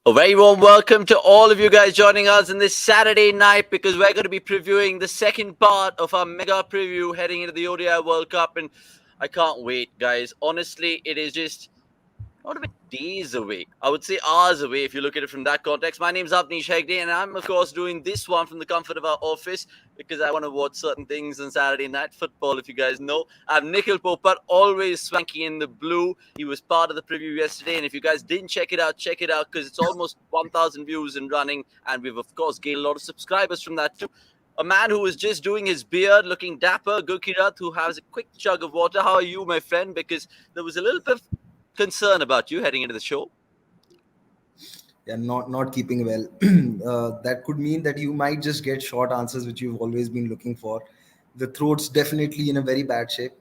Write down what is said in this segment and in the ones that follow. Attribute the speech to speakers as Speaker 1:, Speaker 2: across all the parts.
Speaker 1: A very warm welcome to all of you guys joining us on this Saturday night because we're going to be previewing the second part of our mega preview heading into the ODI World Cup. And I can't wait, guys. Honestly, it is just not even days away. I would say hours away if you look at it from that context. My name's Avnish Hegde, and I'm, of course, doing this one from the comfort of our office because I want to watch certain things on Saturday Night Football, if you guys know. I'm Nikhil Popat, always swanky in the blue. He was part of the preview yesterday, and if you guys didn't check it out because it's almost 1,000 views and running, and we've, of course, gained a lot of subscribers from that too. A man who was just doing his beard, looking dapper, Gurkirat, who has a quick chug of water. How are you, my friend? Because there was a little bit of concern about you heading into the show.
Speaker 2: Yeah, not keeping well. That could mean that you might just get short answers, which you've always been looking for. The throat's definitely in a very bad shape,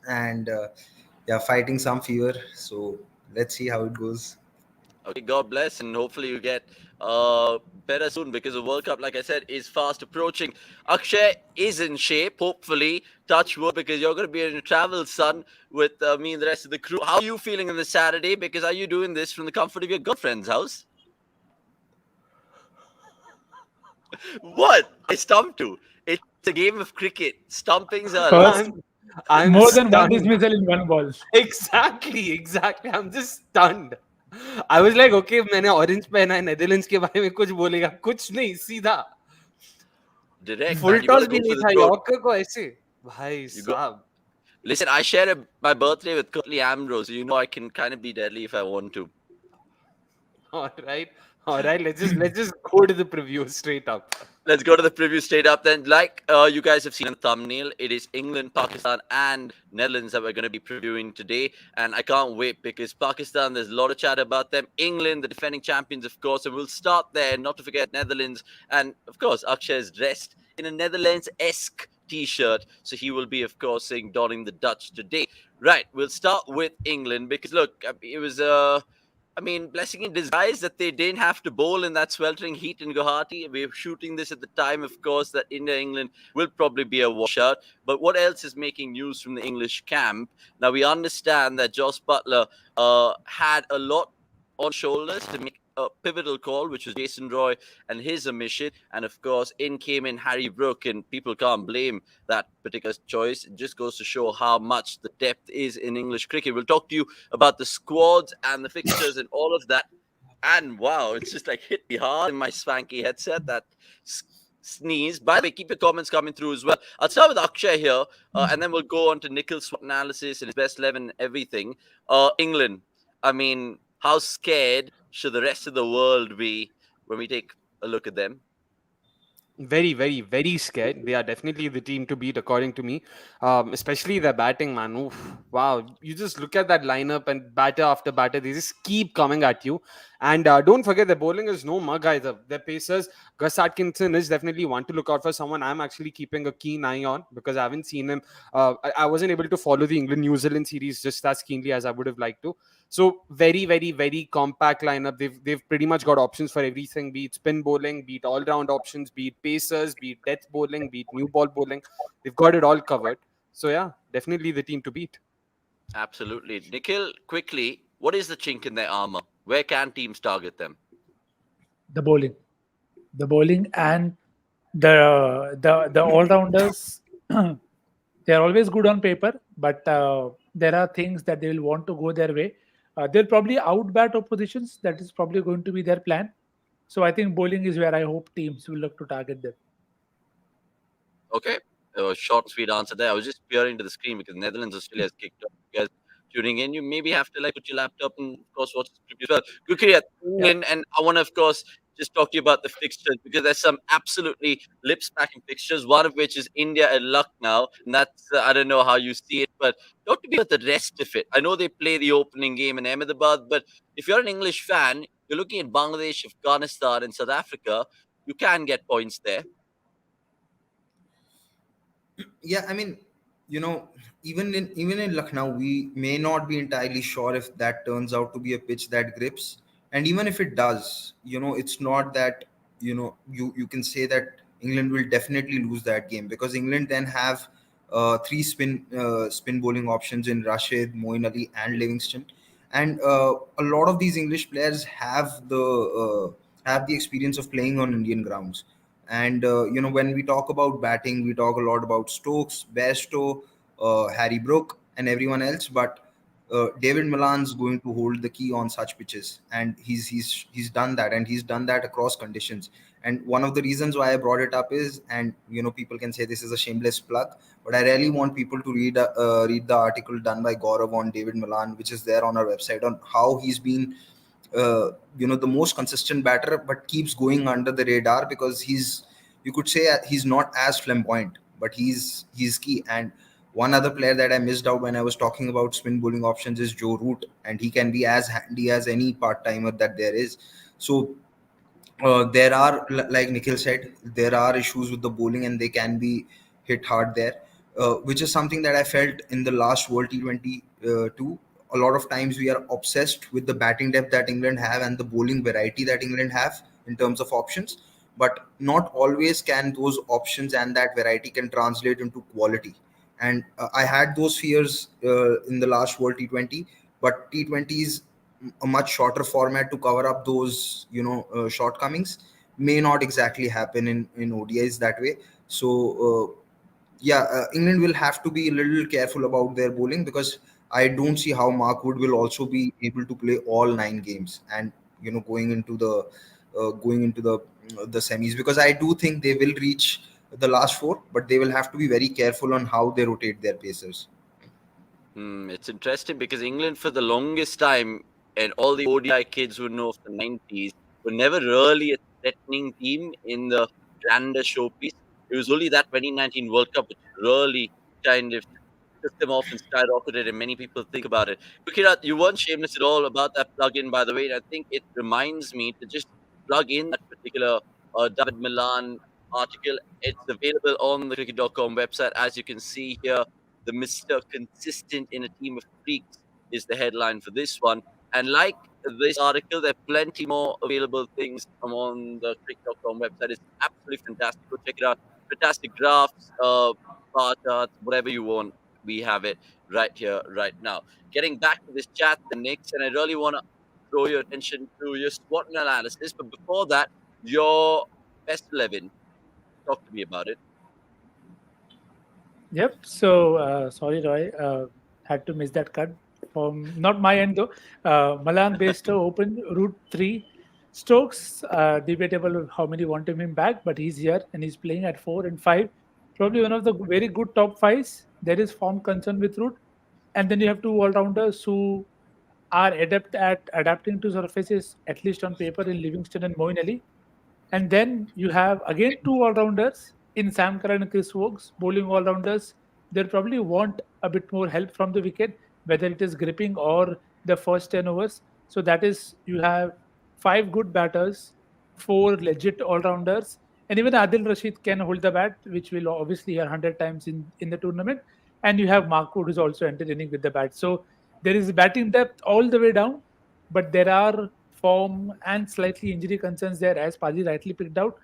Speaker 2: and fighting some fever. So let's see how it goes.
Speaker 1: Okay, God bless, and hopefully you get better soon because the World Cup, like I said, is fast approaching. Akshay is in shape, hopefully. Touch wood, because you're going to be in travel, son, with me and the rest of the crew. How are you feeling on this Saturday? Because are you doing this from the comfort of your girlfriend's house? What? I stumped you. It's a game of cricket. Stumpings are
Speaker 3: First,
Speaker 1: allowed.
Speaker 3: I'm
Speaker 4: More than one
Speaker 3: stunned.
Speaker 4: dismissal in one ball.
Speaker 3: Exactly. I'm just stunned. I was like, okay, मैंने orange पहना है, Netherlands के बारे में कुछ बोलेगा, कुछ नहीं, सीधा
Speaker 1: Direct,
Speaker 3: full
Speaker 1: man. You got
Speaker 3: toss
Speaker 1: to
Speaker 3: भी
Speaker 1: go
Speaker 3: नहीं
Speaker 1: for the
Speaker 3: था
Speaker 1: throat.
Speaker 3: यॉर्कर को ऐसे भाई
Speaker 1: You go.
Speaker 3: साहब.
Speaker 1: Listen, I share my birthday with Curtly Ambrose, so you know I can kind of be deadly if I want to.
Speaker 3: All right. Let's just go to the preview straight up.
Speaker 1: Let's go to the preview straight up then. Like you guys have seen in the thumbnail, it is England, Pakistan, and Netherlands that we're going to be previewing today. And I can't wait because Pakistan, there's a lot of chat about them. England, the defending champions, of course. And we'll start there, not to forget Netherlands. And, of course, Akshay is dressed in a Netherlands-esque T-shirt. So he will be, of course, donning the Dutch today. Right, we'll start with England because, look, it was... blessing in disguise that they didn't have to bowl in that sweltering heat in Guwahati. We're shooting this at the time, of course, that India-England will probably be a washout. But what else is making news from the English camp? Now, we understand that Jos Buttler had a lot on shoulders to make a pivotal call, which was Jason Roy and his omission. And of course, in came in Harry Brook, and people can't blame that particular choice. It just goes to show how much the depth is in English cricket. We'll talk to you about the squads and the fixtures and all of that. And wow, it's just like hit me hard in my swanky headset, that sneeze. By the way, keep your comments coming through as well. I'll start with Akshay here, and then we'll go on to Nikhil's SWOT analysis and his best 11 and everything. England, how scared should the rest of the world be when we take a look at them?
Speaker 3: Very, very, very scared. They are definitely the team to beat, according to me. Especially their batting, man. Oof, wow. You just look at that lineup and batter after batter, they just keep coming at you. And don't forget, their bowling is no mug either. Their pacers, Gus Atkinson is definitely one to look out for, someone I'm actually keeping a keen eye on because I haven't seen him. I wasn't able to follow the England-New Zealand series just as keenly as I would have liked to. So very, very, very compact lineup. They've pretty much got options for everything, be it spin bowling, be it all-round options, be it pacers, be it death bowling, be it new ball bowling. They've got it all covered. So yeah, definitely the team to beat.
Speaker 1: Absolutely. Nikhil, quickly, what is the chink in their armor? Where can teams target them?
Speaker 4: The bowling, and the all-rounders. They are always good on paper, but there are things that they will want to go their way. They'll probably outbat oppositions. That is probably going to be their plan. So I think bowling is where I hope teams will look to target them.
Speaker 1: Okay. Short, sweet answer there. I was just peering to the screen because Netherlands, Australia has kicked off. You guys tuning in, you maybe have to put your laptop and, of course, watch the preview as well. Gurkirat, England, and I want to, of course, just talk to you about the fixtures because there's some absolutely lip-smacking fixtures, one of which is India at Lucknow. And that's, I don't know how you see it, but talk to me about the rest of it. I know they play the opening game in Ahmedabad, but if you're an English fan, you're looking at Bangladesh, Afghanistan, and South Africa, you can get points there.
Speaker 2: Yeah, even in Lucknow, we may not be entirely sure if that turns out to be a pitch that grips. And even if it does, it's not that you can say that England will definitely lose that game because England then have three spin bowling options in Rashid, Moeen Ali, and Livingston. And a lot of these English players have the experience of playing on Indian grounds. And when we talk about batting, we talk a lot about Stokes, Bairstow, Harry Brook, and everyone else. But David Milan's going to hold the key on such pitches, and he's done that, and he's done that across conditions. And one of the reasons why I brought it up is, and people can say this is a shameless plug, but I really want people to read the article done by Gaurav on David Milan, which is there on our website, on how he's been the most consistent batter, but keeps going under the radar because you could say he's not as flamboyant, but he's key. And one other player that I missed out when I was talking about spin bowling options is Joe Root, and he can be as handy as any part timer that there is. So there are, like Nikhil said, there are issues with the bowling, and they can be hit hard there, which is something that I felt in the last World T20 too. A lot of times we are obsessed with the batting depth that England have and the bowling variety that England have in terms of options, but not always can those options and that variety can translate into quality. And I had those fears in the last World T20, but T20s, a much shorter format to cover up those shortcomings, may not exactly happen in ODIs that way. So England will have to be a little careful about their bowling, because I don't see how Mark Wood will also be able to play all 9 games, and going into the semis, because I do think they will reach the last 4, but they will have to be very careful on how they rotate their pacers.
Speaker 1: It's interesting because England, for the longest time, and all the ODI kids would know of the 90s, were never really a threatening team in the grander showpiece. It was only that 2019 World Cup which really kind of took them off and skyrocketed, and many people think about it. Kirat, you weren't shameless at all about that plug-in, by the way. And I think it reminds me to just plug in that particular David Milan article. It's available on the cricket.com website. As you can see here, the Mr. Consistent in a Team of Freaks is the headline for this one. And like this article, there are plenty more available things on the cricket.com website. It's absolutely fantastic. Go check it out. Fantastic graphs, bar charts, whatever you want. We have it right here, right now. Getting back to this chat, the Knicks, and I really want to draw your attention to your SWOT analysis. But before that, your best 11. Talk to me about it.
Speaker 4: Yep. So sorry, Roy, had to miss that cut from not my end though. Malan Bairstow open route 3. Stokes, debatable how many want him back, but he's here and he's playing at 4 and 5. Probably one of the very good top 5s. There is form concern with Root, and then you have 2 all-rounders who are adept at adapting to surfaces, at least on paper, in Livingston and Moeen Ali. And then you have again 2 all-rounders in Sam Curran and Chris Wokes, bowling all-rounders. They'll probably want a bit more help from the wicket, whether it is gripping or the first 10 overs. So that is, you have 5 good batters, 4 legit all-rounders, and even Adil Rashid can hold the bat, which will obviously hear 100 times in the tournament. And you have Mark Wood, who's also entertaining with the bat. So there is batting depth all the way down, but there are form and slightly injury concerns there, as Paji rightly picked out.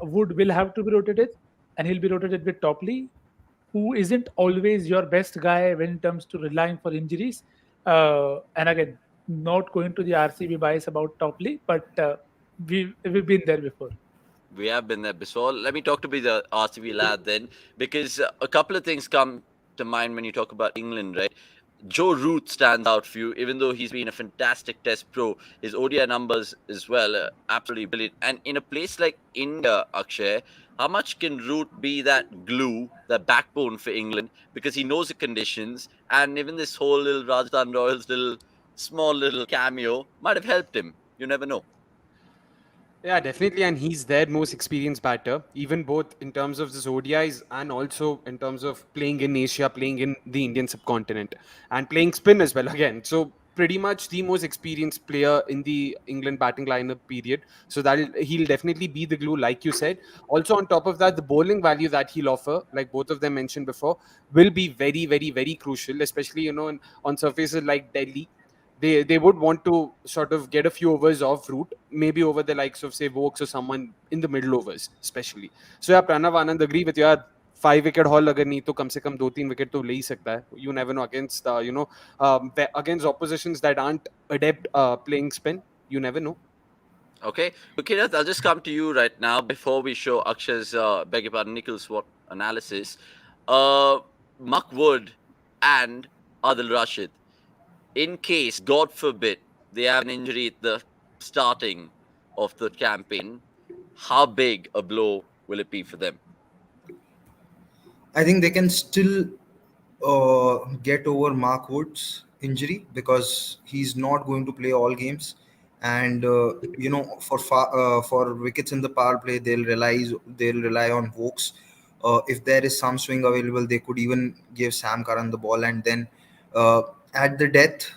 Speaker 4: Wood will have to be rotated, and he'll be rotated with Topley, who isn't always your best guy when it comes to relying for injuries. And again, not going to the RCB bias about Topley, but we've been there before.
Speaker 1: We have been there before. Let me talk to be the RCB lad then, because a couple of things come to mind when you talk about England, right? Joe Root stands out for you, even though he's been a fantastic Test pro. His ODI numbers as well, absolutely brilliant. And in a place like India, Akshay, how much can Root be that glue, that backbone for England? Because he knows the conditions, and even this whole little Rajasthan Royals small little cameo might have helped him. You never know.
Speaker 3: Yeah, definitely. And he's their most experienced batter, even both in terms of this ODIs and also in terms of playing in Asia, playing in the Indian subcontinent, and playing spin as well again. So pretty much the most experienced player in the England batting lineup period. So that he'll definitely be the glue, like you said. Also, on top of that, the bowling value that he'll offer, like both of them mentioned before, will be very, very, very crucial, especially, on surfaces like Delhi. They would want to sort of get a few overs off Root, maybe over the likes of, say, Vokes or someone in the middle overs, especially. So yeah, Pranav, Anand, agree with you. 5 wicket haul अगर नहीं तो कम से कम 2-3 wicket तो ले ही सकता है. You never know against against oppositions that aren't adept playing spin. You never know.
Speaker 1: Okay, okay, I'll just come to you right now before we show Akshay's, beg your pardon, Nikhil's SWOT analysis. Mark Wood and Adil Rashid, in case, God forbid, they have an injury at the starting of the campaign, how big a blow will it be for them?
Speaker 2: I think they can still get over Mark Wood's injury because he's not going to play all games, and for wickets in the power play, they'll rely on Vokes. If there is some swing available, they could even give Sam Curran the ball, and then uh, at the death,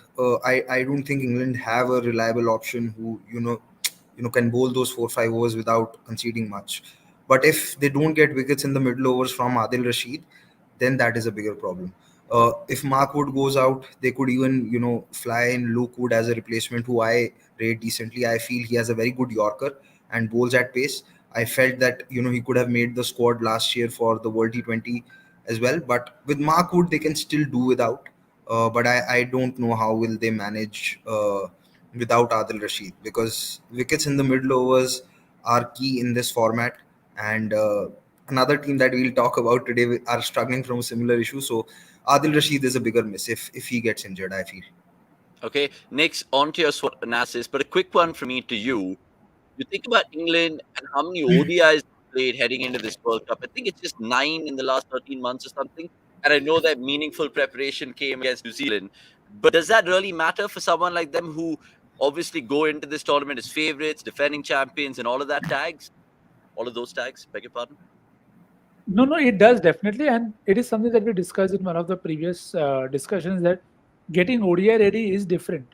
Speaker 2: I don't think England have a reliable option who can bowl those 4-5 overs without conceding much. But if they don't get wickets in the middle overs from Adil Rashid, then that is a bigger problem. If Mark Wood goes out, they could even fly in Luke Wood as a replacement, who I rate decently. I feel he has a very good Yorker and bowls at pace. I felt that he could have made the squad last year for the World T20 as well. But with Mark Wood, they can still do without. But I don't know how will they manage without Adil Rashid, because wickets in the middle overs are key in this format. And another team that we'll talk about today are struggling from a similar issue. So Adil Rashid is a bigger miss if he gets injured, I feel.
Speaker 1: Okay, next, on to your SWOT analysis, but a quick one from me to you. You think about England and how many ODIs they played heading into this World Cup. I think it's just 9 in the last 13 months or something. And I know that meaningful preparation came against New Zealand. But does that really matter for someone like them who obviously go into this tournament as favorites, defending champions, and all of that tags? All of those tags, beg your pardon?
Speaker 4: No, it does definitely, and it is something that we discussed in one of the previous discussions that getting ODI ready is different.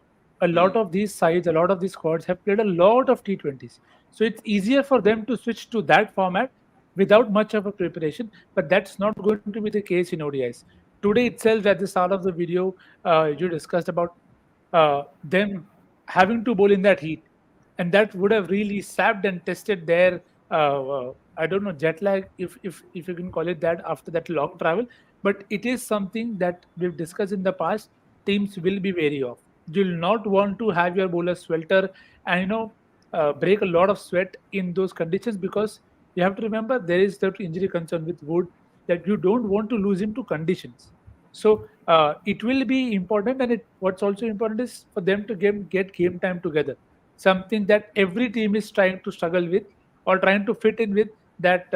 Speaker 4: A lot of these sides, a lot of these squads have played a lot of T20s, so it's easier for them to switch to that format without much of a preparation. But that's not going to be the case in ODIs. Today itself, at the start of the video, you discussed about them having to bowl in that heat, and that would have really sapped and tested their I don't know, jet lag, if you can call it that, after that long travel. But it is something that we've discussed in the past. Teams will be wary of. You'll not want to have your bowler swelter and break a lot of sweat in those conditions, because you have to remember there is that injury concern with Wood, that you don't want to lose him to conditions. So it will be important, and what's also important is for them to get game time together. Something that every team is trying to struggle with or trying to fit in with. That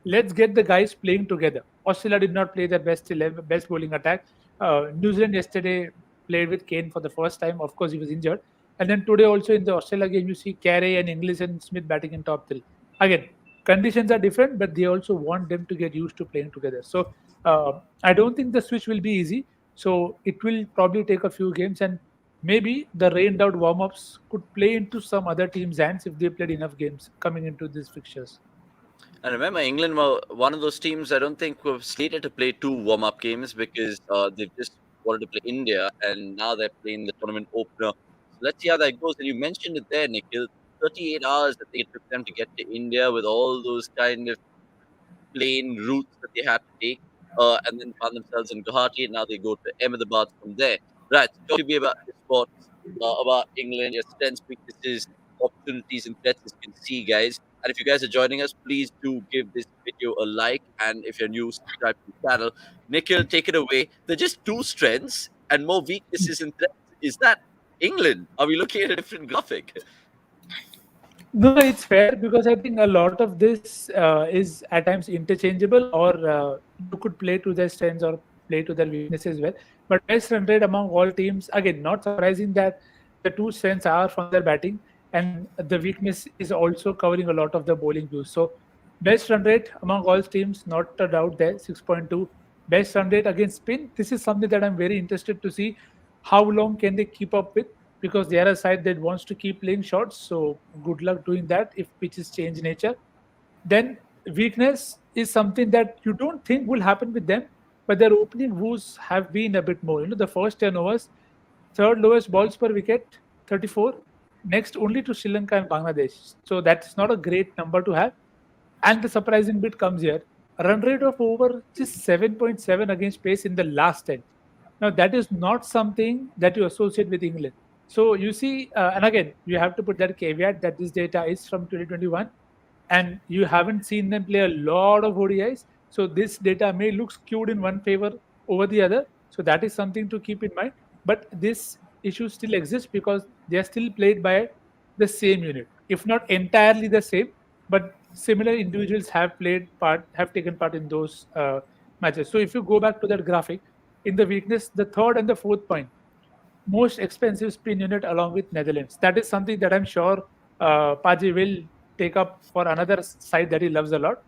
Speaker 4: let's get the guys playing together. Australia did not play their best 11, best bowling attack. New Zealand yesterday played with Kane for the first time. Of course, he was injured. And then today also in the Australia game, you see Carey and Inglis and Smith batting in top three. Again, conditions are different, but they also want them to get used to playing together. So I don't think the switch will be easy. So it will probably take a few games, and maybe the rained out warm ups could play into some other teams' hands if they played enough games coming into these fixtures.
Speaker 1: And remember, England were one of those teams I don't think were slated to play two warm-up games because they just wanted to play India, and now they're playing the tournament opener. So let's see how that goes. And you mentioned it there, Nikhil. 38 hours that it took them to get to India with all those kind of plane routes that they had to take, and then found themselves in Guwahati, and now they go to Ahmedabad from there. Right, so talk to me about the sports, about England, your strengths, weaknesses, opportunities, and threats, as you can see, guys. And if you guys are joining us, please do give this video a like, and if you're new, subscribe to the channel. Nikhil, take it away. They're just two strengths and more weaknesses and threats. Is that England? Are we looking at a different graphic?
Speaker 4: No, it's fair, because I think a lot of this is at times interchangeable, or you could play to their strengths or play to their weaknesses well. But best run rate among all teams, again, not surprising that the two strengths are from their batting, and the weakness is also covering a lot of the bowling views. So best run rate among all teams, not a doubt there, 6.2. Best run rate against spin. This is something that I'm very interested to see. How long can they keep up with? Because they are a side that wants to keep playing shots. So good luck doing that if pitches change nature. Then weakness is something that you don't think will happen with them, but their opening woos have been a bit more. The first 10 overs, third lowest balls per wicket, 34. Next only to Sri Lanka and Bangladesh. So that's not a great number to have. And the surprising bit comes here. run rate of over just 7.7 against pace in the last 10. Now, that is not something that you associate with England. So you see, and again, you have to put that caveat that this data is from 2021 and you haven't seen them play a lot of ODIs. So this data may look skewed in one favor over the other. So that is something to keep in mind. But this issue still exists because they are still played by the same unit, if not entirely the same, but similar individuals have taken part in those matches. So if you go back to that graphic, in the weakness, the third and the fourth point, most expensive spin unit along with Netherlands. That is something that I'm sure Paji will take up for another side that he loves a lot.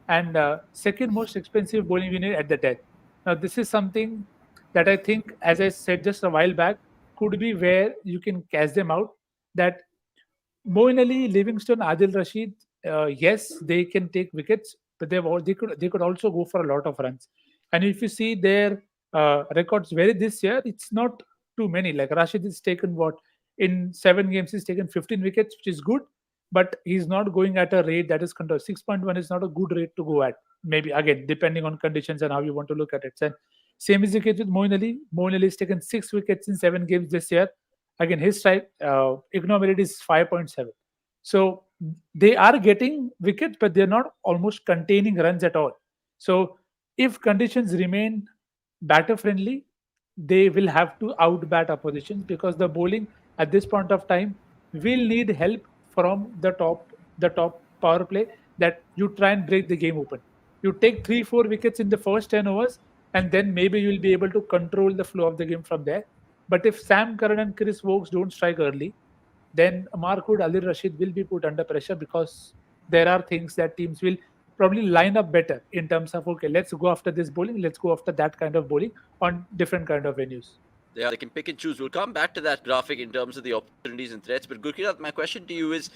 Speaker 4: And second most expensive bowling unit at the death. Now, this is something that I think, as I said just a while back, could be where you can cash them out. That Moeen Ali, Livingston, Adil Rashid, yes, they can take wickets, but they could also go for a lot of runs. And if you see their records very this year, it's not too many. Like Rashid is taken what in 7 games he's taken 15 wickets, which is good, but he's not going at a rate that is controlled. 6.1 is not a good rate to go at. Maybe again depending on conditions and how you want to look at it. And same is the case with Moeen Ali. Moeen Ali has taken 6 wickets in 7 games this year. Again, his strike ignore rate is 5.7. So they are getting wickets, but they're not almost containing runs at all. So if conditions remain batter friendly, they will have to outbat oppositions because the bowling at this point of time will need help from the top power play, that you try and break the game open. You take 3-4 wickets in the first 10 overs, and then maybe you'll be able to control the flow of the game from there. But if Sam Curran and Chris Wokes don't strike early, then Markwood, Ali Rashid will be put under pressure because there are things that teams will probably line up better in terms of, okay, let's go after this bowling, let's go after that kind of bowling on different kind of venues.
Speaker 1: Yeah, they can pick and choose. We'll come back to that graphic in terms of the opportunities and threats. But Gurkirat, my question to you is,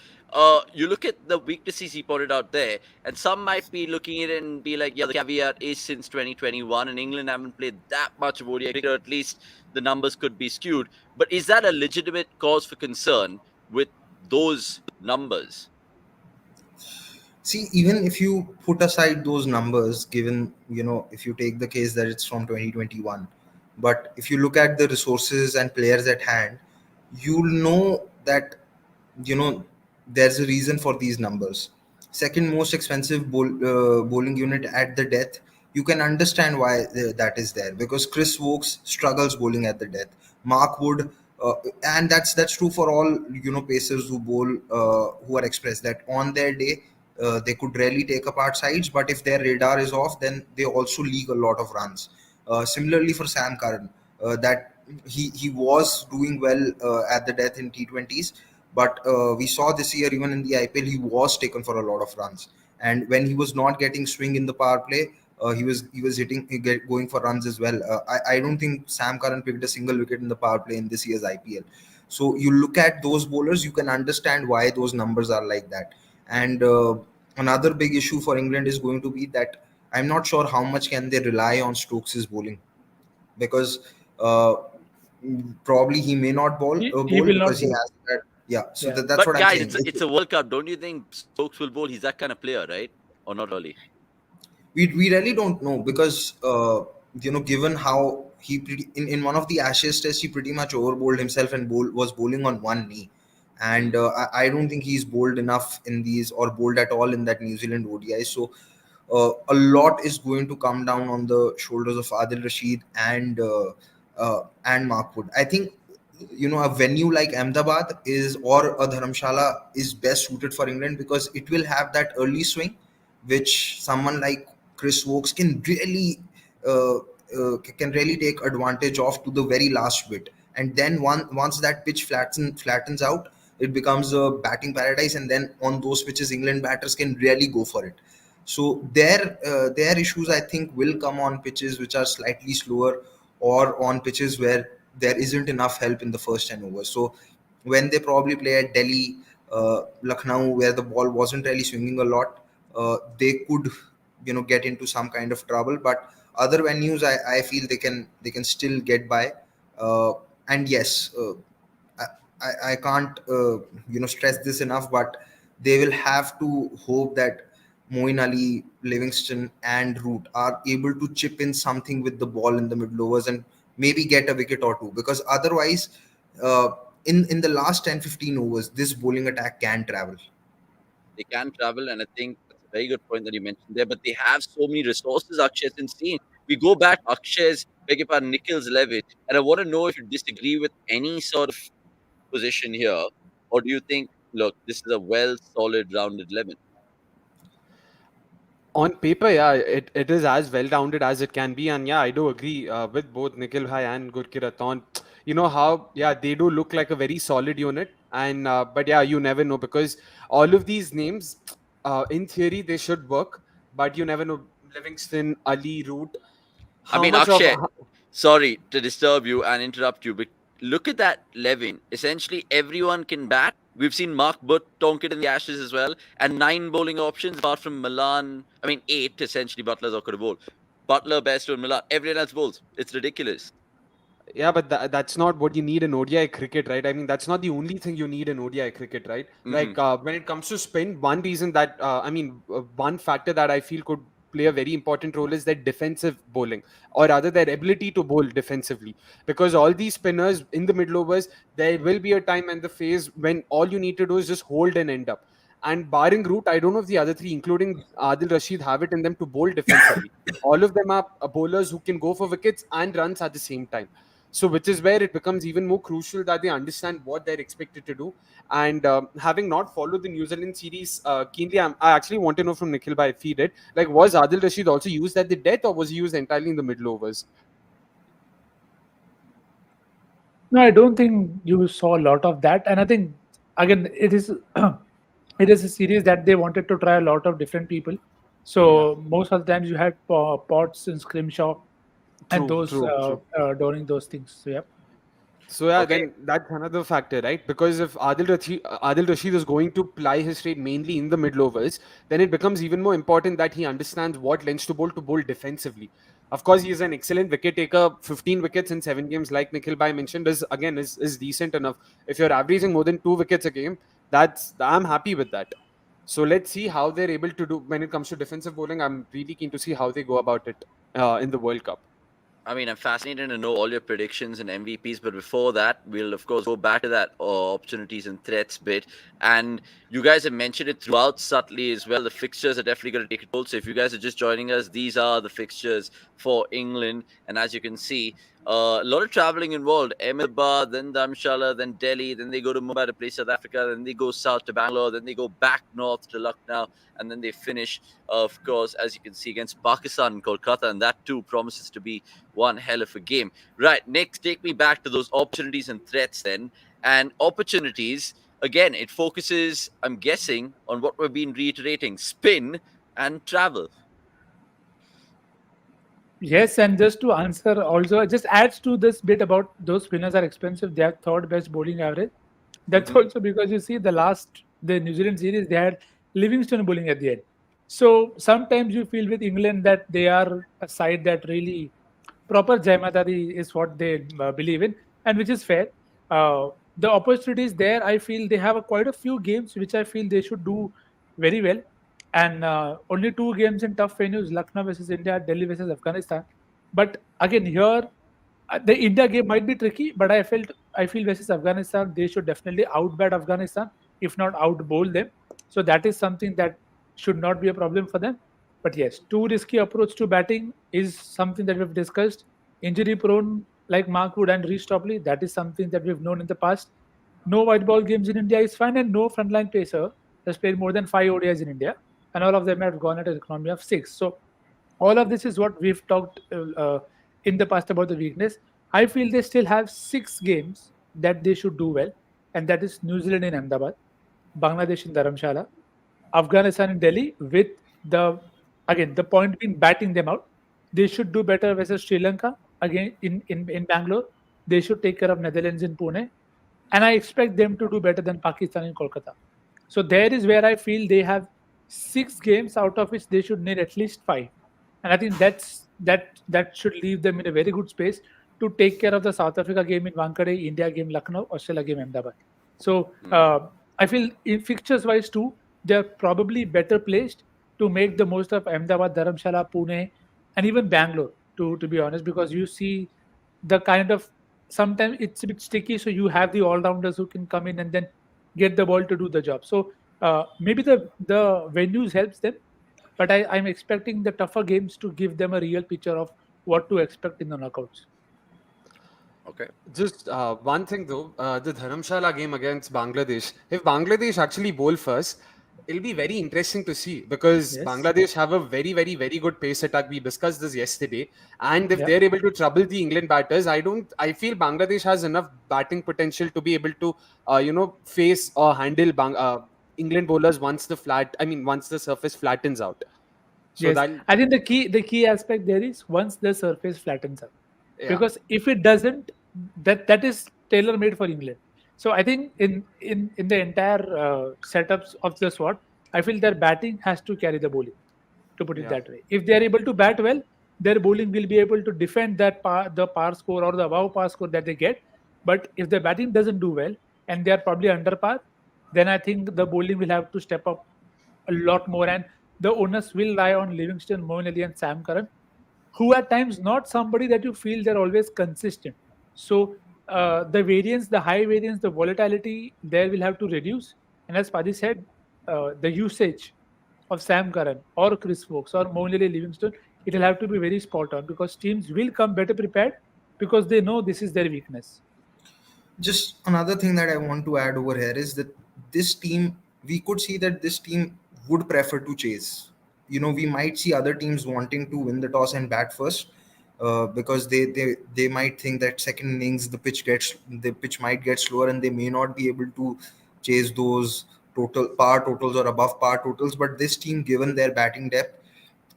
Speaker 1: you look at the weaknesses he pointed out there, and some might be looking at it and be like, yeah, the caveat is since 2021, and England haven't played that much of ODI cricket, or at least the numbers could be skewed. But is that a legitimate cause for concern with those numbers?
Speaker 2: See, even if you put aside those numbers, given, if you take the case that it's from 2021, but if you look at the resources and players at hand, you'll know that, you know, there's a reason for these numbers. Second most expensive bowling unit at the death. You can understand why that is there, because Chris Wokes struggles bowling at the death. Mark Wood, and that's true for all pacers who bowl, who are express that on their day they could rarely take apart sides, but if their radar is off, then they also leak a lot of runs. Similarly for Sam Curran, that he was doing well at the death in T20s, but we saw this year even in the IPL he was taken for a lot of runs, and when he was not getting swing in the power play, he was going for runs as well. I don't think Sam Curran picked a single wicket in the power play in this year's IPL. So you look at those bowlers, you can understand why those numbers are like that. And another big issue for England is going to be that I'm not sure how much can they rely on Stokes' bowling, because probably he may not
Speaker 4: He
Speaker 2: bowl
Speaker 4: will not
Speaker 2: because he
Speaker 4: bowl.
Speaker 2: has that. Yeah, so
Speaker 4: Yeah.
Speaker 2: that's
Speaker 1: But
Speaker 2: what I'm
Speaker 1: guys,
Speaker 2: saying.
Speaker 1: it's a World Cup. Don't you think Stokes will bowl? He's that kind of player, right? Or not really?
Speaker 2: We really don't know, because given how in one of the Ashes tests he pretty much overbowled himself and was bowling on one knee, and I don't think he's bowled enough in these, or bowled at all in that New Zealand ODI. So a lot is going to come down on the shoulders of Adil Rashid and Mark Wood. I think a venue like Ahmedabad or a Dharamshala is best suited for England, because it will have that early swing, which someone like Chris Wokes can really take advantage of to the very last bit. And then once that pitch flattens out, it becomes a batting paradise, and then on those pitches England batters can really go for it. So their issues, I think, will come on pitches which are slightly slower, or on pitches where there isn't enough help in the first 10 overs. So when they probably play at Delhi, Lucknow, where the ball wasn't really swinging a lot, they could get into some kind of trouble. But other venues, I feel they can still get by. And yes, I can't stress this enough, but they will have to hope that Moeen Ali, Livingston, and Root are able to chip in something with the ball in the middle overs and maybe get a wicket or two. Because otherwise, uh, in the last 10-15 overs, this bowling attack can travel.
Speaker 1: They can travel, and I think that's a very good point that you mentioned there. But they have so many resources, Akshay. It's insane. We go back to Akshay's, beg your pardon, Nikhil's 11, and I want to know if you disagree with any sort of position here, or do you think, look, this is a well, solid, rounded 11?
Speaker 3: On paper, yeah, it is as well rounded as it can be, and yeah, I do agree with both Nikhil Bhai and Gurkiraton. You know how, yeah, they do look like a very solid unit, and but yeah, you never know because all of these names, in theory, they should work, but you never know. Livingston, Ali, Root,
Speaker 1: I
Speaker 3: how
Speaker 1: mean,
Speaker 3: much of
Speaker 1: Akshay, sorry to disturb you and interrupt you, but look at that 11. Essentially, everyone can bat. We've seen Mark Butt tonk it in the Ashes as well, and 9 bowling options apart from Milan. I mean, 8 essentially. Butler's not going to bowl. Butler, Bairstow, and Milan. Everyone else bowls. It's ridiculous.
Speaker 3: Yeah, but that's not what you need in ODI cricket, right? I mean, that's not the only thing you need in ODI cricket, right?
Speaker 1: Hmm.
Speaker 3: Like when it comes to spin, one reason that one factor that I feel could play a very important role is their defensive bowling, or rather their ability to bowl defensively. Because all these spinners in the middle overs, there will be a time and the phase when all you need to do is just hold and end up. And barring Root, I don't know if the other three, including Adil Rashid, have it in them to bowl defensively. All of them are bowlers who can go for wickets and runs at the same time. So, which is where it becomes even more crucial that they understand what they're expected to do. And having not followed the New Zealand series keenly, I actually want to know from Nikhil Bhai if he did. Like, was Adil Rashid also used at the death, or was he used entirely in the middle overs?
Speaker 4: No, I don't think you saw a lot of that. And I think again, it is it is a series that they wanted to try a lot of different people.
Speaker 3: Yeah,
Speaker 4: So most of the times you had Potts and Scrimshaw and
Speaker 3: true,
Speaker 4: those
Speaker 3: true, true.
Speaker 4: during those things. So yeah.
Speaker 3: So yeah,
Speaker 1: Okay.
Speaker 3: then that's another factor, right? Because if Adil Rashid is going to ply his trade mainly in the middle overs, then it becomes even more important that he understands what lengths to bowl defensively. Of course, he is an excellent wicket taker. 15 wickets in 7 games, like Nikhil Bhai mentioned, is decent enough. If you're averaging more than 2 wickets a game, I'm happy with that. So let's see how they're able to do when it comes to defensive bowling. I'm really keen to see how they go about it in the World Cup.
Speaker 1: I mean, I'm fascinated to know all your predictions and MVPs, but before that, we'll of course go back to that opportunities and threats bit. And you guys have mentioned it throughout subtly as well. The fixtures are definitely going to take a toll. So if you guys are just joining us, these are the fixtures for England. And as you can see, a lot of traveling involved. Ahmedabad, then Dharamshala, then Delhi, then they go to Mumbai to play South Africa, then they go south to Bangalore, then they go back north to Lucknow, and then they finish, of course, as you can see, against Pakistan in Kolkata. And that too promises to be one hell of a game. Right, next, take me back to those opportunities and threats then. And opportunities, again, it focuses, I'm guessing, on what we've been reiterating: spin and travel.
Speaker 4: Yes, and just to answer also, just adds to this bit about those spinners are expensive. They have third best bowling average. That's
Speaker 1: Mhm.
Speaker 4: also because you see the New Zealand series, they had Livingston bowling at the end. So sometimes you feel with England that they are a side that really proper Jai Matari is what they believe in, and which is fair. The opportunities there, I feel they have quite a few games which I feel they should do very well, and only 2 games in tough venues: Lucknow versus India, Delhi versus Afghanistan. But again, here the India game might be tricky, but I feel versus Afghanistan they should definitely outbat Afghanistan, if not outbowl them. So that is something that should not be a problem for them. But yes, too risky approach to batting is something that we've discussed. Injury prone like Mark Wood and Reece Topley, that is something that we've known in the past. No white ball games in India is fine, and no frontline pacer has played more than 5 ODIs in India, and all of them have gone at an economy of 6. So all of this is what we've talked in the past about the weakness. I feel they still have 6 games that they should do well, and that is New Zealand in Ahmedabad, Bangladesh in Dharamshala, Afghanistan in Delhi. With the again the point being batting them out, they should do better versus Sri Lanka again in Bangalore. They should take care of Netherlands in Pune, and I expect them to do better than Pakistan in Kolkata. So there is where I feel they have 6 games out of which they should need at least 5, and I think that should leave them in a very good space to take care of the South Africa game in Wankhede, India game Lucknow, Australia game Ahmedabad. So
Speaker 1: Hmm.
Speaker 4: I feel in fixtures wise too, they're probably better placed. to make the most of Ahmedabad, Dharamshala, Pune, and even Bangalore. To be honest, because you see the kind of, sometimes it's a bit sticky, so you have the all rounders who can come in and then get the ball to do the job. So maybe the venues helps them, but I'm expecting the tougher games to give them a real picture of what to expect in the knockouts.
Speaker 1: Okay.
Speaker 3: Just one thing though, the Dharamshala game against Bangladesh. If Bangladesh actually bowl first, it'll be very interesting to see because
Speaker 4: Yes.
Speaker 3: Bangladesh have a very, very, very good pace attack. We discussed this yesterday, and if
Speaker 4: Yeah.
Speaker 3: they're able to trouble the England batters, I don't. I feel Bangladesh has enough batting potential to be able to, face or handle England bowlers once the flat. I mean, once the surface flattens out. So
Speaker 4: Yes,
Speaker 3: that,
Speaker 4: I think the key aspect there is once the surface flattens out,
Speaker 3: yeah,
Speaker 4: because if it doesn't, that is tailor made for England. So I think in the entire setups of the SWAT, I feel their batting has to carry the bowling. To put it
Speaker 3: yeah.
Speaker 4: that way, if they are able to bat well, their bowling will be able to defend the par score or the above par score that they get. But if the batting doesn't do well and they are probably under par, then I think the bowling will have to step up a lot more, and the onus will lie on Livingston, Moeen Ali, and Sam Curran, who at times not somebody that you feel they're always consistent. So the variance, the high variance, the volatility there will have to reduce. And as Padi said, the usage of Sam Curran or Chris Wokes or Moeen Ali Livingston, it will have to be very spot on, because teams will come better prepared because they know this is their weakness.
Speaker 2: Just another thing that I want to add over here is that this team, we could see that this team would prefer to chase. We might see other teams wanting to win the toss and bat first, because they might think that second innings the pitch might get slower and they may not be able to chase those total par totals or above par totals. But this team, given their batting depth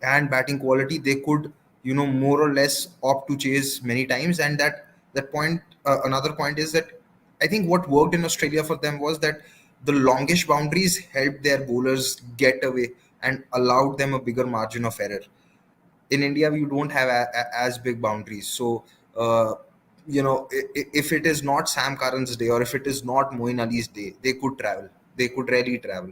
Speaker 2: and batting quality, they could more or less opt to chase many times. And that point, another point is that I think what worked in Australia for them was that the longish boundaries helped their bowlers get away and allowed them a bigger margin of error. In India, we don't have as big boundaries. So if it is not Sam Curran's day or if it is not Moeen Ali's day, they could really travel.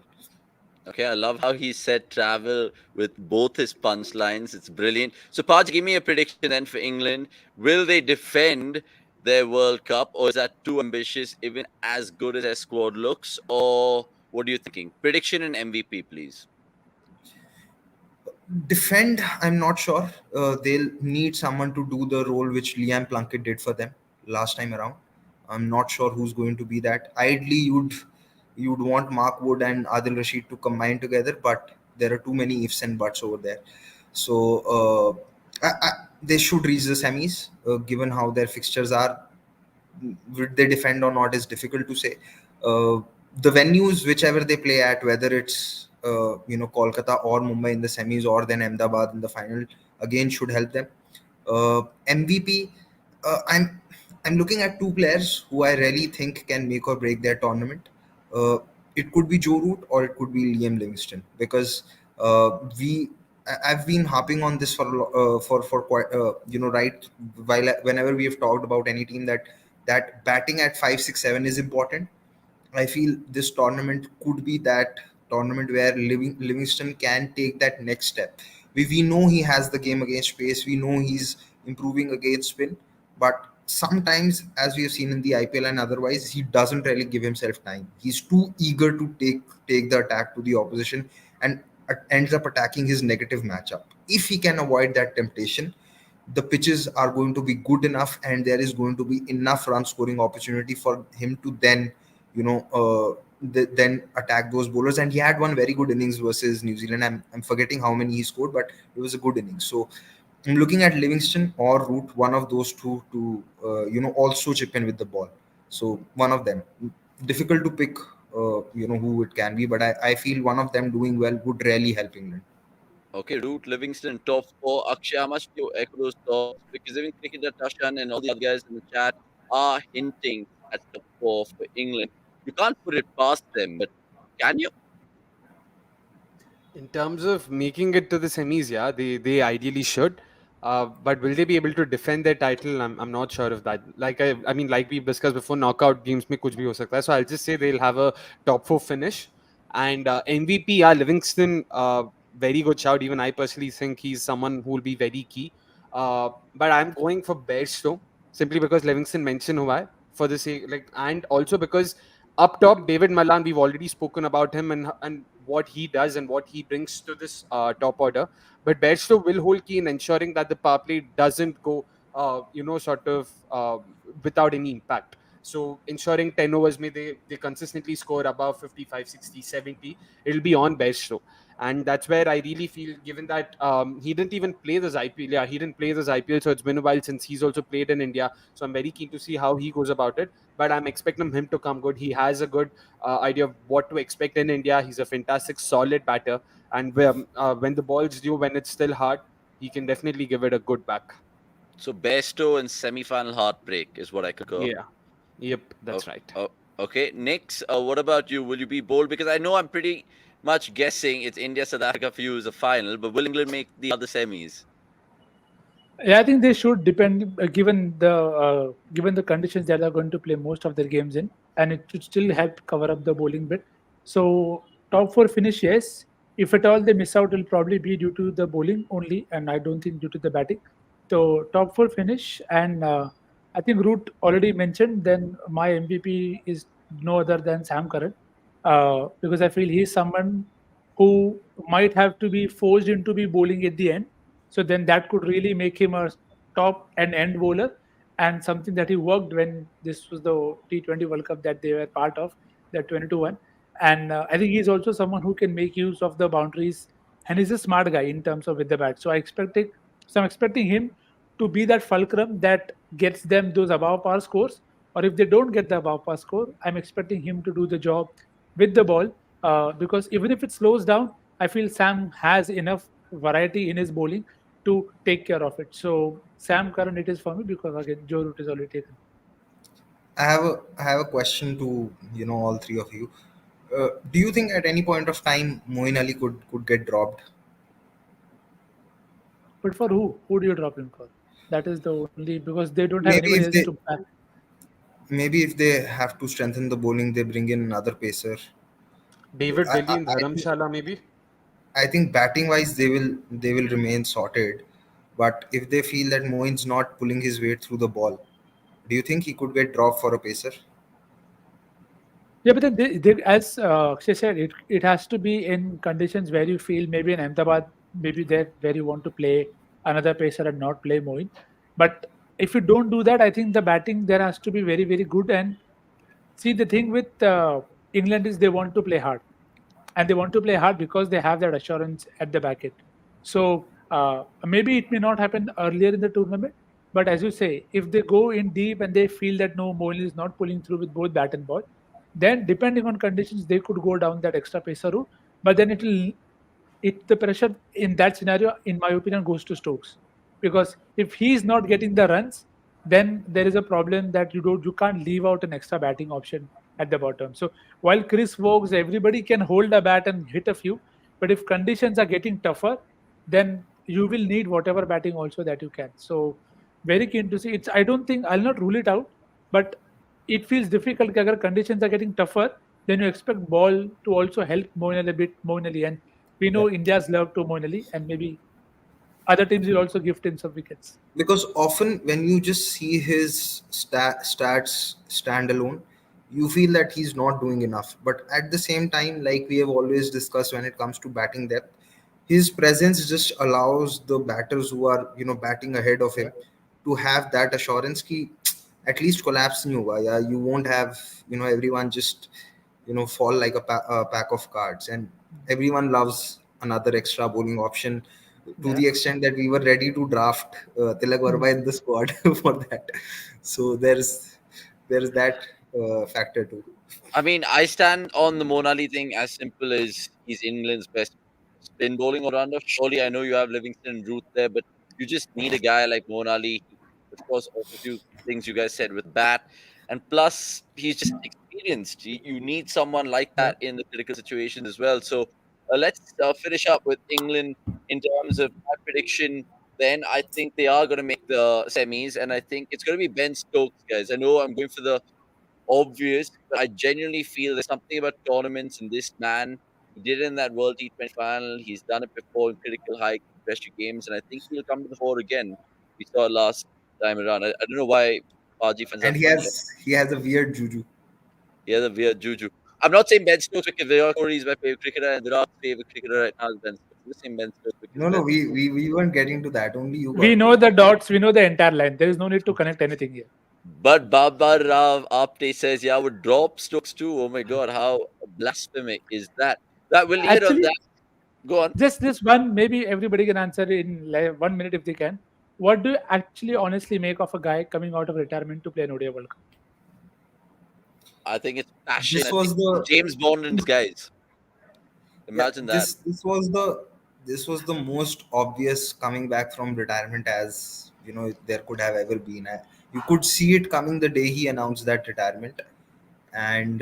Speaker 1: Okay, I love how he said travel with both his punchlines. It's brilliant. So, Paj, give me a prediction then for England. Will they defend their World Cup, or is that too ambitious, even as good as their squad looks? Or what are you thinking? Prediction and MVP, please.
Speaker 2: Defend, I'm not sure. They'll need someone to do the role which Liam Plunkett did for them last time around. I'm not sure who's going to be that. Ideally, you'd want Mark Wood and Adil Rashid to combine together, but there are too many ifs and buts over there. So they should reach the semis, given how their fixtures are. Would they defend or not is difficult to say. Uh, the venues, whichever they play at, whether it's Kolkata or Mumbai in the semis, or then Ahmedabad in the final, again should help them. MVP, uh, I'm I'm looking at two players who I really think can make or break their tournament. Uh, it could be Joe Root or it could be Liam Livingston, because I've been harping on this for quite right, while whenever we have talked about any team that batting at 5, 6, 7 is important. I feel this tournament could be that tournament where Livingston can take that next step. We know he has the game against pace. We know he's improving against spin, but sometimes, as we have seen in the IPL and otherwise, he doesn't really give himself time. He's too eager to take the attack to the opposition and ends up attacking his negative matchup. If he can avoid that temptation, the pitches are going to be good enough and there is going to be enough run scoring opportunity for him to then then attack those bowlers. And he had one very good innings versus New Zealand. I'm forgetting how many he scored, but it was a good innings. So I'm looking at Livingston or Root, one of those two, to also chip in with the ball. So one of them, difficult to pick who it can be, but I feel one of them doing well would really help England.
Speaker 1: Okay, Root, Livingston, top four. Akshay, how much do you echo those thoughts? Because even Cricket Tashan and all the other guys in the chat are hinting at top four for England. You can't put it past them, but can you?
Speaker 3: In terms of making it to the semis, yeah, they ideally should. But will they be able to defend their title? I'm not sure of that. I mean, like we've discussed before, knockout games mein kuch bhi ho sakta hai. So I'll just say they'll have a top four finish. And MVP, yeah, Livingston. very good shout. Even I personally think he's someone who will be very key. But I'm going for Bairstow simply because Livingston mentioned why for the sake, like, and also because up top, David Malan, we've already spoken about him and what he does and what he brings to this top order. But Bairstow will hold key in ensuring that the power play doesn't go, sort of without any impact. So ensuring 10 overs, may they consistently score above 55, 60, 70, it'll be on Bairstow. And that's where I really feel, given that he didn't even play this IPL. Yeah, he didn't play this IPL, so it's been a while since he's also played in India. So I'm very keen to see how he goes about it. But I'm expecting him to come good. He has a good idea of what to expect in India. He's a fantastic, solid batter. And when the ball's due, when it's still hard, he can definitely give it a good back.
Speaker 1: So Bairstow and semi-final heartbreak is what I concur.
Speaker 3: Yeah. Yep,
Speaker 1: Oh,
Speaker 3: that's right.
Speaker 1: oh, okay. Nix, what about you? Will you be bold? Because I know I'm pretty much guessing it's India South Africa for you is a final, but will England make the other semis?
Speaker 4: Yeah, I think they should depend given the conditions that are going to play most of their games in, and it should still help cover up the bowling bit. So top four finish, yes. If at all they miss out, it'll probably be due to the bowling only, and I don't think due to the batting. So top four finish, and I think Root already mentioned. Then my MVP is no other than Sam Curran, because I feel he's someone who might have to be forced into be bowling at the end, so then that could really make him a top and end bowler, and something that he worked when this was the T20 World Cup that they were part of, the 22 one. And I think he's also someone who can make use of the boundaries, and he's a smart guy in terms of with the bat. So I'm expecting him to be that fulcrum that gets them those above par scores. Or if they don't get the above par score, I'm expecting him to do the job with the ball, because even if it slows down, I feel Sam has enough variety in his bowling to take care of it. So Sam Curran it is for me, because again Joe Root is already taken.
Speaker 2: I have a question to all three of you. Do you think at any point of time Moeen Ali could get dropped?
Speaker 4: But for who? Who do you drop him for? That is the only, because they don't have
Speaker 2: Maybe
Speaker 4: anybody
Speaker 2: if
Speaker 4: else
Speaker 2: they
Speaker 4: to back.
Speaker 2: maybe if they have to strengthen the bowling, they bring in another pacer.
Speaker 3: David
Speaker 2: I
Speaker 3: Bailey
Speaker 2: I,
Speaker 3: in
Speaker 2: I think
Speaker 3: Dharamshala, maybe.
Speaker 2: I think batting wise they will remain sorted. But if they feel that Moeen's not pulling his weight through the ball, do you think he could get dropped for a pacer?
Speaker 4: Yeah, but then as Akshay said, it has to be in conditions where you feel maybe in Ahmedabad, maybe there where you want to play another pacer and not play Moeen. But if you don't do that, I think the batting there has to be very, very good. And see, the thing with England is they want to play hard, and they want to play hard because they have that assurance at the back end. So maybe it may not happen earlier in the tournament, but as you say, if they go in deep and they feel that no, Moeen is not pulling through with both bat and ball, then depending on conditions, they could go down that extra pacer route. But then the pressure in that scenario, in my opinion, goes to Stokes, because if he's not getting the runs, then there is a problem that you can't leave out an extra batting option at the bottom. So while Chris Vokes, everybody can hold a bat and hit a few, but if conditions are getting tougher, then you will need whatever batting also that you can. So very keen to see. It's I don't think I'll not rule it out, but it feels difficult. If conditions are getting tougher, then you expect ball to also help Moeen Ali a bit, Moeen Ali. And we
Speaker 2: Yeah.
Speaker 4: know India's love to Moeen Ali, and maybe other teams will also gift in some wickets.
Speaker 2: Because often when you just see his stats standalone, you feel that he's not doing enough. But at the same time, like we have always discussed, when it comes to batting depth, his presence just allows the batters who are batting ahead of him to have that assurance ki at least collapse nahi hoga. Yeah, you won't have everyone just fall like a pack of cards, and everyone loves another extra bowling option to
Speaker 4: Yeah.
Speaker 2: the extent that we were ready to draft Tilak
Speaker 4: Hmm.
Speaker 2: Verma in the squad for that. So there's that factor too.
Speaker 1: I mean, I stand on the Monali thing as simple as he's England's best spin bowling all rounder. Surely, I know you have Livingston and Ruth there, but you just need a guy like Monali. Of course, also a few things you guys said with bat, and plus he's just experienced. You need someone like
Speaker 4: Yeah.
Speaker 1: that in the critical situations as well. So let's finish up with England in terms of my prediction. Then I think they are going to make the semis, and I think it's going to be Ben Stokes, guys. I know I'm going for the obvious, but I genuinely feel there's something about tournaments and this man. He did it in that World T20 final. He's done it before in critical high pressure games, and I think he'll come to the fore again. We saw it last time around. I don't know why RG fans are
Speaker 2: And he
Speaker 1: funny like
Speaker 2: has a weird juju.
Speaker 1: he has a weird juju. I'm not saying Ben Stokes because Virat Kohli is my favorite cricketer and Virat's favorite cricketer right now is Ben Stokes. I'm just saying Ben Stokes because
Speaker 2: No,
Speaker 1: Ben
Speaker 2: no, we weren't getting to that. Only you
Speaker 4: We
Speaker 2: got to
Speaker 4: know
Speaker 2: it.
Speaker 4: the dots. We know the entire line. There is no need to connect anything here.
Speaker 1: But Baba Rav Apte says, yeah, I would drop Stokes too. Oh my god, how blasphemic is that? That we'll leave it on
Speaker 4: Actually,
Speaker 1: that. Go on.
Speaker 4: just one. Maybe everybody can answer in like 1 minute if they can. What do you actually honestly make of a guy coming out of retirement to play an ODI World Cup?
Speaker 1: I think it's passion.
Speaker 2: This
Speaker 1: I think
Speaker 2: was
Speaker 1: it's
Speaker 2: the
Speaker 1: James Bond in disguise.
Speaker 2: yeah.
Speaker 1: Imagine that.
Speaker 2: This was the most obvious coming back from retirement as there could have ever been. You could see it coming the day he announced that retirement, and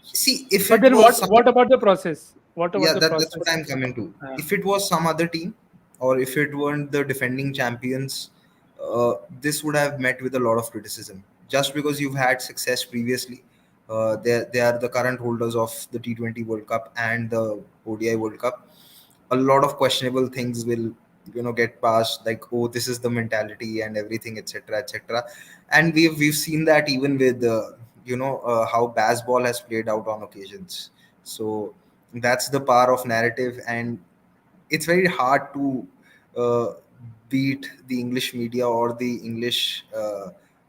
Speaker 2: see if
Speaker 4: But
Speaker 2: it
Speaker 4: then
Speaker 2: was
Speaker 4: what about the process? What about
Speaker 2: yeah,
Speaker 4: the
Speaker 2: that's what
Speaker 4: process?
Speaker 2: I'm coming to.
Speaker 4: Uh,
Speaker 2: If it was some other team, or if it weren't the defending champions, this would have met with a lot of criticism. Just because you've had success previously, they are the current holders of the T20 World Cup and the ODI World Cup. A lot of questionable things will get passed, like, oh, this is the mentality and everything, etc., etc. And we've seen that even with how baseball has played out on occasions. So that's the power of narrative, and it's very hard to uh, beat the English media or the English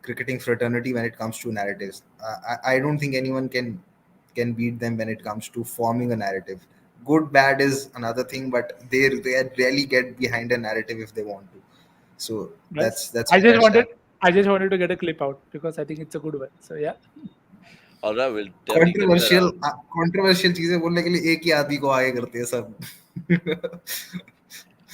Speaker 2: cricketing fraternity when it comes to narratives. I don't think anyone can beat them when it comes to forming a narrative. Good, bad is another thing, but they really get behind a narrative if they want to. So
Speaker 4: Yes.
Speaker 2: that's
Speaker 4: I
Speaker 2: where
Speaker 4: just
Speaker 2: I
Speaker 4: wanted
Speaker 2: stand.
Speaker 4: I just wanted to get a clip out because I think it's a good one. So yeah.
Speaker 1: All right, we'll definitely get that
Speaker 2: controversial
Speaker 1: out.
Speaker 2: Controversial चीजें बोलने के लिए एक ही आदमी को आगे करते हैं सब.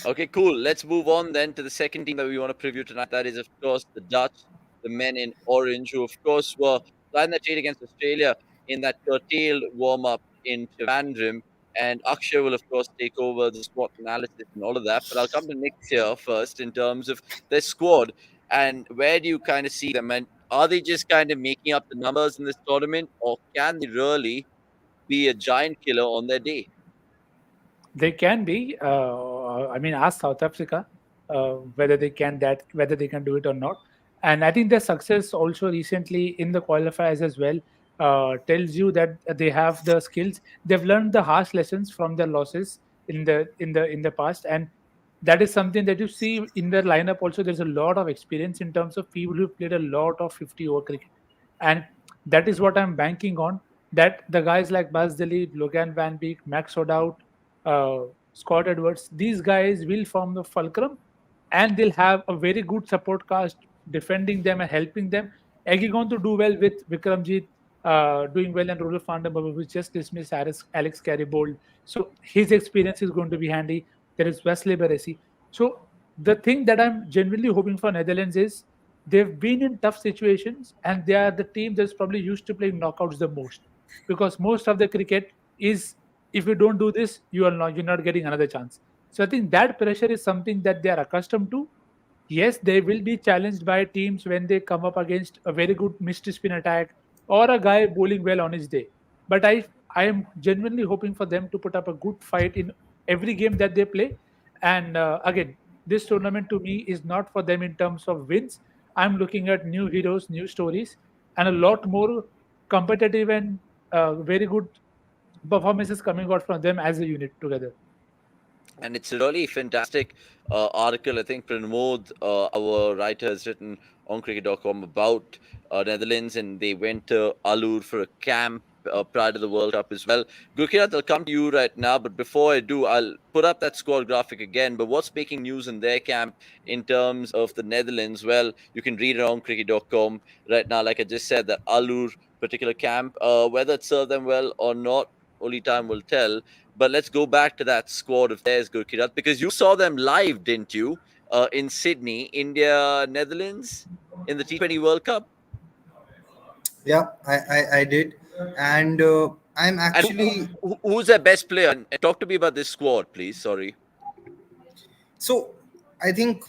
Speaker 1: Okay, cool. Let's move on then to the second team that we want to preview tonight. That is, of course, the Dutch, the men in orange, who, of course, were playing that trade against Australia in that curtailed warm up in Trivandrum. And Akshay will, of course, take over the squad analysis and all of that. But I'll come to Nick here first in terms of their squad. And where do you kind of see them? And are they just kind of making up the numbers in this tournament, or can they really be a giant killer on their day?
Speaker 4: They can be. I mean, ask South Africa whether they can do it or not. And I think their success also recently in the qualifiers as well tells you that they have the skills. They've learned the harsh lessons from their losses in the past, and that is something that you see in their lineup. Also, there's a lot of experience in terms of people who played a lot of 50-over cricket, and that is what I'm banking on. That the guys like Baz Dilly, Logan Van Beek, Max O'Dowd, uh, Scott Edwards, these guys will form the fulcrum, and they'll have a very good support cast defending them and helping them. Eggy going to do well with Vikramjit doing well, and Rolf van der Merwe, which just dismissed Alex Carey-Bold. So his experience is going to be handy. There is Wesley Baresi. So the thing that I'm genuinely hoping for Netherlands is they've been in tough situations, and they are the team that's probably used to playing knockouts the most, because most of the cricket is, if you don't do this, you're not getting another chance. So I think that pressure is something that they are accustomed to. Yes, they will be challenged by teams when they come up against a very good missed spin attack or a guy bowling well on his day. But I am genuinely hoping for them to put up a good fight in every game that they play. And again, this tournament to me is not for them in terms of wins. I'm looking at new heroes, new stories, and a lot more competitive and very good performances coming out from them as a unit together.
Speaker 1: And it's a really fantastic article. I think Pranmod, our writer, has written on cricket.com about Netherlands, and they went to Alur for a camp prior to the World Cup as well. Gurkirat, I'll come to you right now, but before I do, I'll put up that squad graphic again. But what's making news in their camp in terms of the Netherlands? Well, you can read it on cricket.com right now. Like I just said, that Alur particular camp, whether it served them well or not, only time will tell. But let's go back to that squad of theirs, Gurkirat, because you saw them live, didn't you? In Sydney, India, Netherlands, in the T20 World Cup.
Speaker 2: Yeah, I did, and I'm
Speaker 1: And
Speaker 2: actually
Speaker 1: who's their best player? And talk to me about this squad, please. Sorry.
Speaker 2: so I think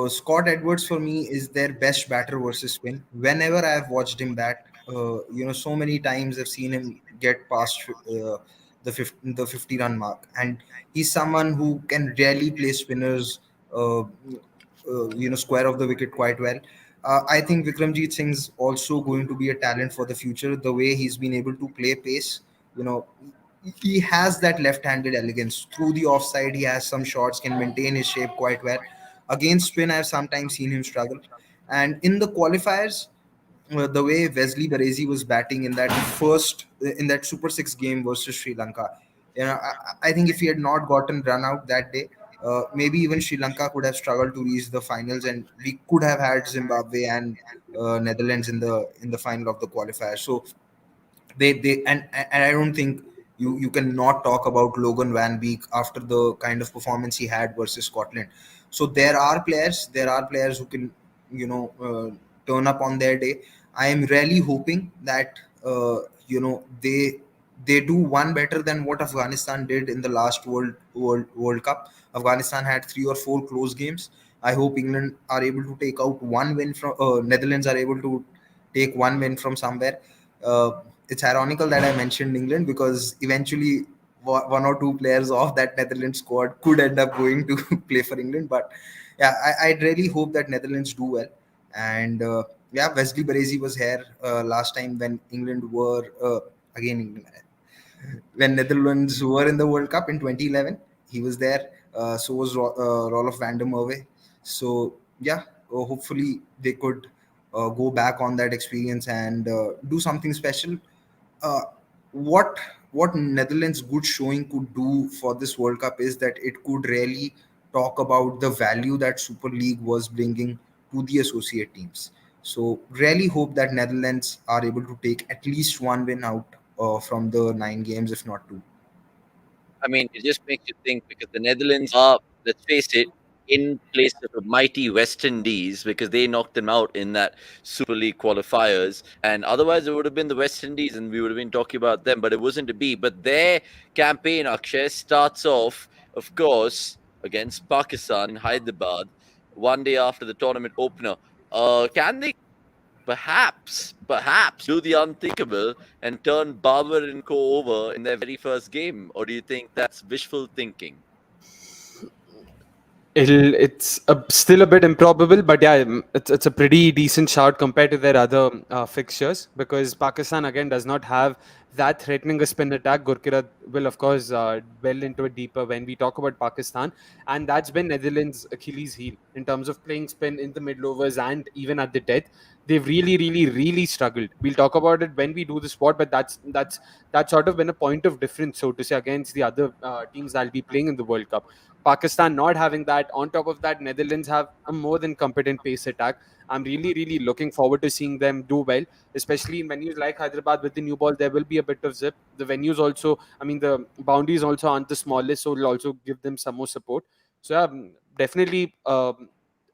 Speaker 2: Scott Edwards for me is their best batter versus spin. Whenever I've watched him bat, so many times I've seen him get past the 50 run mark, and he's someone who can really play spinners, square of the wicket quite well. I think Vikramjit Singh's also going to be a talent for the future. The way he's been able to play pace, you know, he has that left-handed elegance through the offside. He has some shots, can maintain his shape quite well. Against spin, I've sometimes seen him struggle. And in the qualifiers, the way Wesley Baresi was batting in that Super Six game versus Sri Lanka, I think if he had not gotten run out that day, maybe even Sri Lanka could have struggled to reach the finals, and we could have had Zimbabwe and Netherlands in the final of the qualifier. So and I don't think you cannot talk about Logan Van Beek after the kind of performance he had versus Scotland. So there are players who can turn up on their day. I am really hoping that they do one better than what Afghanistan did in the last World Cup. Afghanistan had 3 or 4 close games. I hope England are able to take out one win from Netherlands are able to take one win from somewhere. It's ironical that I mentioned England because eventually one or two players of that Netherlands squad could end up going to play for England. But yeah, I'd really hope that Netherlands do well. And yeah, Wesley Baresi was here last time when England were again England, when Netherlands were in the World Cup in 2011. He was there. So was Roloff van der Merwe. So yeah, hopefully they could go back on that experience and do something special. uh, what Netherlands' good showing could do for this World Cup is that it could really talk about the value that Super League was bringing to the associate teams. So really hope that Netherlands are able to take at least one win out from the 9 games, if not two.
Speaker 1: I mean, it just makes you think because the Netherlands are, let's face it, in place of a mighty West Indies because they knocked them out in that Super League qualifiers. And otherwise, it would have been the West Indies and we would have been talking about them, but it wasn't to be. But their campaign, Akshay, starts off, of course, against Pakistan in Hyderabad one day after the tournament opener. Can they perhaps do the unthinkable and turn Barber and Co over in their very first game, or do you think that's wishful thinking?
Speaker 3: It's still a bit improbable, but yeah, it's a pretty decent shout compared to their other fixtures because Pakistan again does not have that threatening a spin attack. Gurkirat will of course delve into it deeper when we talk about Pakistan, and that's been Netherlands' Achilles heel in terms of playing spin in the middle overs and even at the death. They've really struggled. We'll talk about it when we do the spot, but that's sort of been a point of difference, so to say, against the other teams that'll be playing in the World Cup. Pakistan not having that. On top of that, Netherlands have a more than competent pace attack. I'm really looking forward to seeing them do well, especially in venues like Hyderabad with the new ball. There will be a bit of zip. The venues also, I mean, the boundaries also aren't the smallest, so it'll also give them some more support. So yeah, definitely.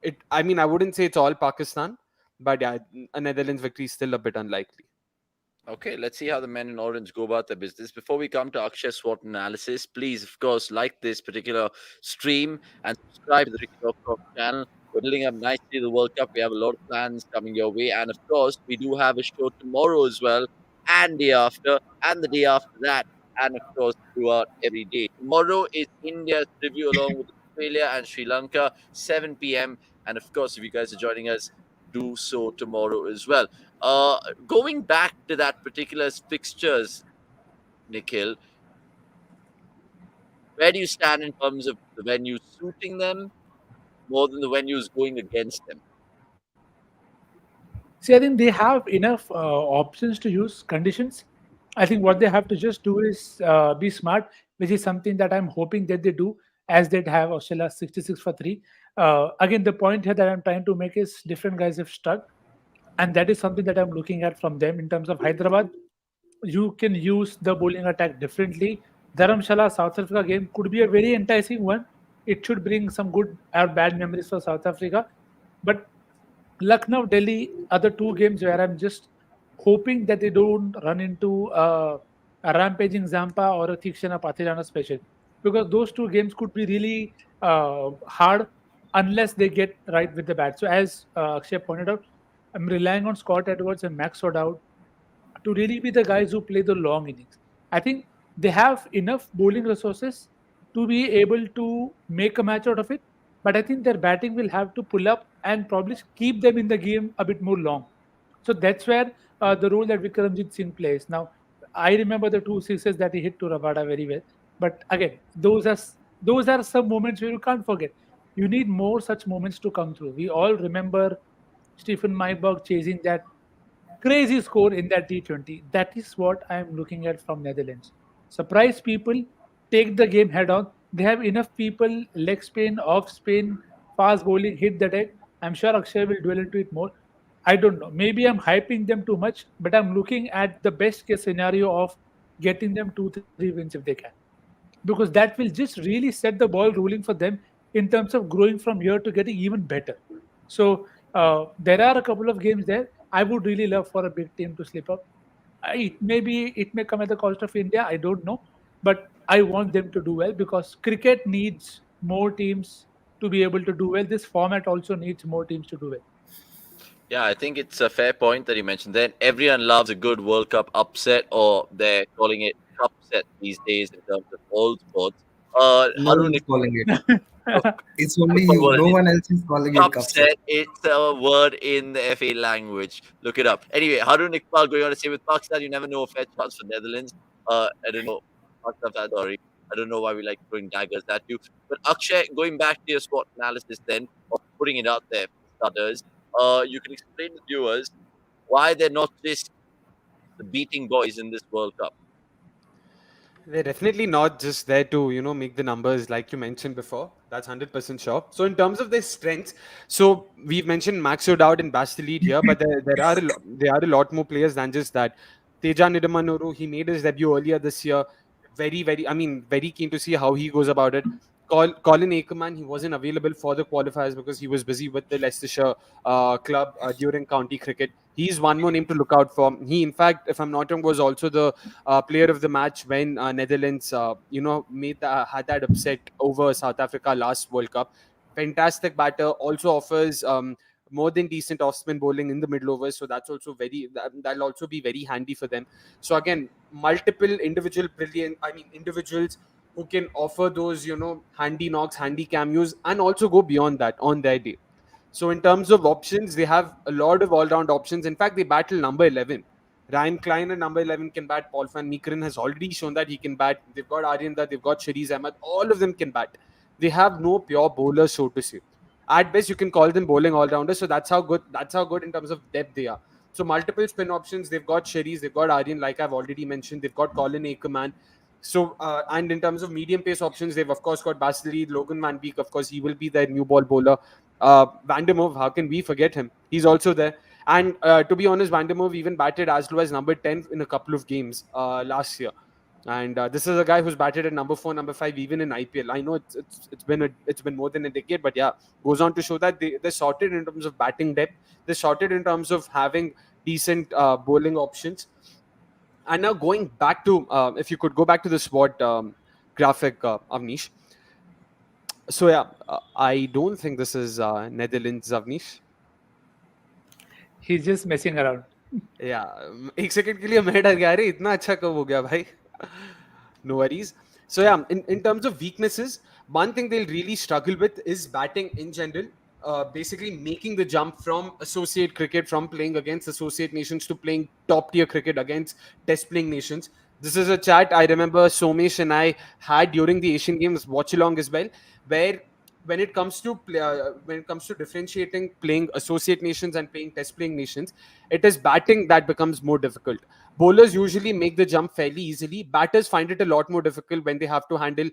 Speaker 3: It. I mean, I wouldn't say it's all Pakistan, but yeah, a Netherlands victory is still a bit unlikely.
Speaker 1: Okay, let's see how the men in orange go about their business. Before we come to Akshay SWOT analysis, please, of course, like this particular stream and subscribe to the cricket.com channel. We're building up nicely the World Cup. We have a lot of plans coming your way. And of course, we do have a show tomorrow as well, and day after, and the day after that, and of course, throughout every day. Tomorrow is India's review along with Australia and Sri Lanka, 7 p.m. And of course, if you guys are joining us, do so tomorrow as well. Going back to that particular fixtures, Nikhil, where do you stand in terms of the venues suiting them more than the venues going against them?
Speaker 4: See, I think they have enough options to use conditions. I think what they have to just do is be smart, which is something that I'm hoping that they do, as they'd have Australia 66 for 3. Again, the point here that I'm trying to make is different guys have struck, and that is something that I'm looking at from them in terms of Hyderabad. You can use the bowling attack differently. Dharamshala South Africa game could be a very enticing one. It should bring some good or bad memories for South Africa. But Lucknow, Delhi are the two games where I'm just hoping that they don't run into a rampaging Zampa or a Thikshana Pathirana special, because those two games could be really hard unless they get right with the bat. So as Akshay pointed out, I'm relying on Scott Edwards and Max O'Dowd to really be the guys who play the long innings. I think They have enough bowling resources to be able to make a match out of it. But I think their batting will have to pull up and probably keep them in the game a bit more long. So that's where the role that Vikramjit Singh plays. Now, I remember the two sixes that he hit to Rabada very well. But again, those are some moments where you can't forget. You need more such moments to come through. We all remember Stephen Myberg chasing that crazy score in that T20. That is what I am looking at from Netherlands. Surprise people, take the game head on. They have enough people, leg spin, off spin, fast bowling, hit the deck. I'm sure Akshay will dwell into it more. I don't know. Maybe I'm hyping them too much, but I'm looking at the best case scenario of getting them 2 3 wins if they can, because that will just really set the ball rolling for them in terms of growing from here to getting even better. So there are a couple of games there. I would really love for a big team to slip up. It may come at the cost of India. I don't know, but I want them to do well because cricket needs more teams to be able to do well. This format also needs more teams to do well.
Speaker 1: Yeah, I think it's a fair point that you mentioned. Then everyone loves a good World Cup upset, or they're calling it cup set these days in terms of all sports.
Speaker 2: No
Speaker 1: Harun,
Speaker 2: one's calling it.
Speaker 1: uh,
Speaker 2: It's only
Speaker 1: what
Speaker 2: you.
Speaker 1: word
Speaker 2: No
Speaker 1: is
Speaker 2: one else is calling it
Speaker 1: cup
Speaker 2: cup set.
Speaker 1: set? It's a word in the FA language. Look it up. Anyway, Harun Iqbal going on to say with Pakistan, you never know a fair chance for Netherlands. I don't know. Pakistan fans, sorry. I don't know why we like throwing daggers at you. But Akshay, going back to your sport analysis then, of putting it out there for starters, you can explain to viewers why they're not just the beating boys in this World Cup.
Speaker 3: They're definitely not just there to, make the numbers like you mentioned before. That's 100% sure. So in terms of their strengths, so we've mentioned Max O'Dowd and Bash the lead here, but there are a lot more players than just that. Teja Nidamanuru, he made his debut earlier this year. Very keen to see how he goes about it. Colin Ackerman, he wasn't available for the qualifiers because he was busy with the Leicestershire club during county cricket. He's one more name to look out for. He, in fact, if I'm not wrong, was also the player of the match when Netherlands, had that upset over South Africa last World Cup. Fantastic batter, also offers more than decent off-spin bowling in the middle overs, so that'll also be very handy for them. So again, multiple individuals who can offer those handy knocks, handy cameos, and also go beyond that on their day. So in terms of options, they have a lot of all-round options. In fact, they battle number 11. Ryan Klein at number 11 can bat. Paul van Meekeren has already shown that he can bat. They've got Aryanda, they've got Shariz Ahmed. All of them can bat. They have no pure bowlers, so to say. At best, you can call them bowling all-rounders. So that's how good. That's how good in terms of depth they are. So multiple spin options. They've got Shariz, they've got Aryan, like I've already mentioned. They've got Colin Ackerman. So and in terms of medium pace options, they've of course got Basilid, Logan Van Beek. Of course, he will be their new ball bowler. Vandermove, how can we forget him? He's also there. And to be honest, Vandermove even batted as low as number 10 in a couple of games last year. And this is a guy who's batted at number 4, number 5, even in IPL. I know it's been more than a decade, but yeah, goes on to show that they're sorted in terms of batting depth. They're sorted in terms of having decent bowling options. And now going back to, if you could go back to the SWOT graphic, Avnish. So yeah, I don't think this is Netherlands, Avnish.
Speaker 4: He's just messing around.
Speaker 3: या एक second के लिए मैं डर गया अरे इतना अच्छा कब हो गया भाई no worries. So yeah, in terms of weaknesses, one thing they'll really struggle with is batting in general. Basically making the jump from associate cricket, from playing against associate nations to playing top tier cricket against test playing nations. This is a chat I remember Somesh and I had during the Asian Games watch along as well, where when it comes to differentiating playing associate nations and playing test playing nations, it is batting that becomes more difficult. Bowlers usually make the jump fairly easily. Batters find it a lot more difficult when they have to handle,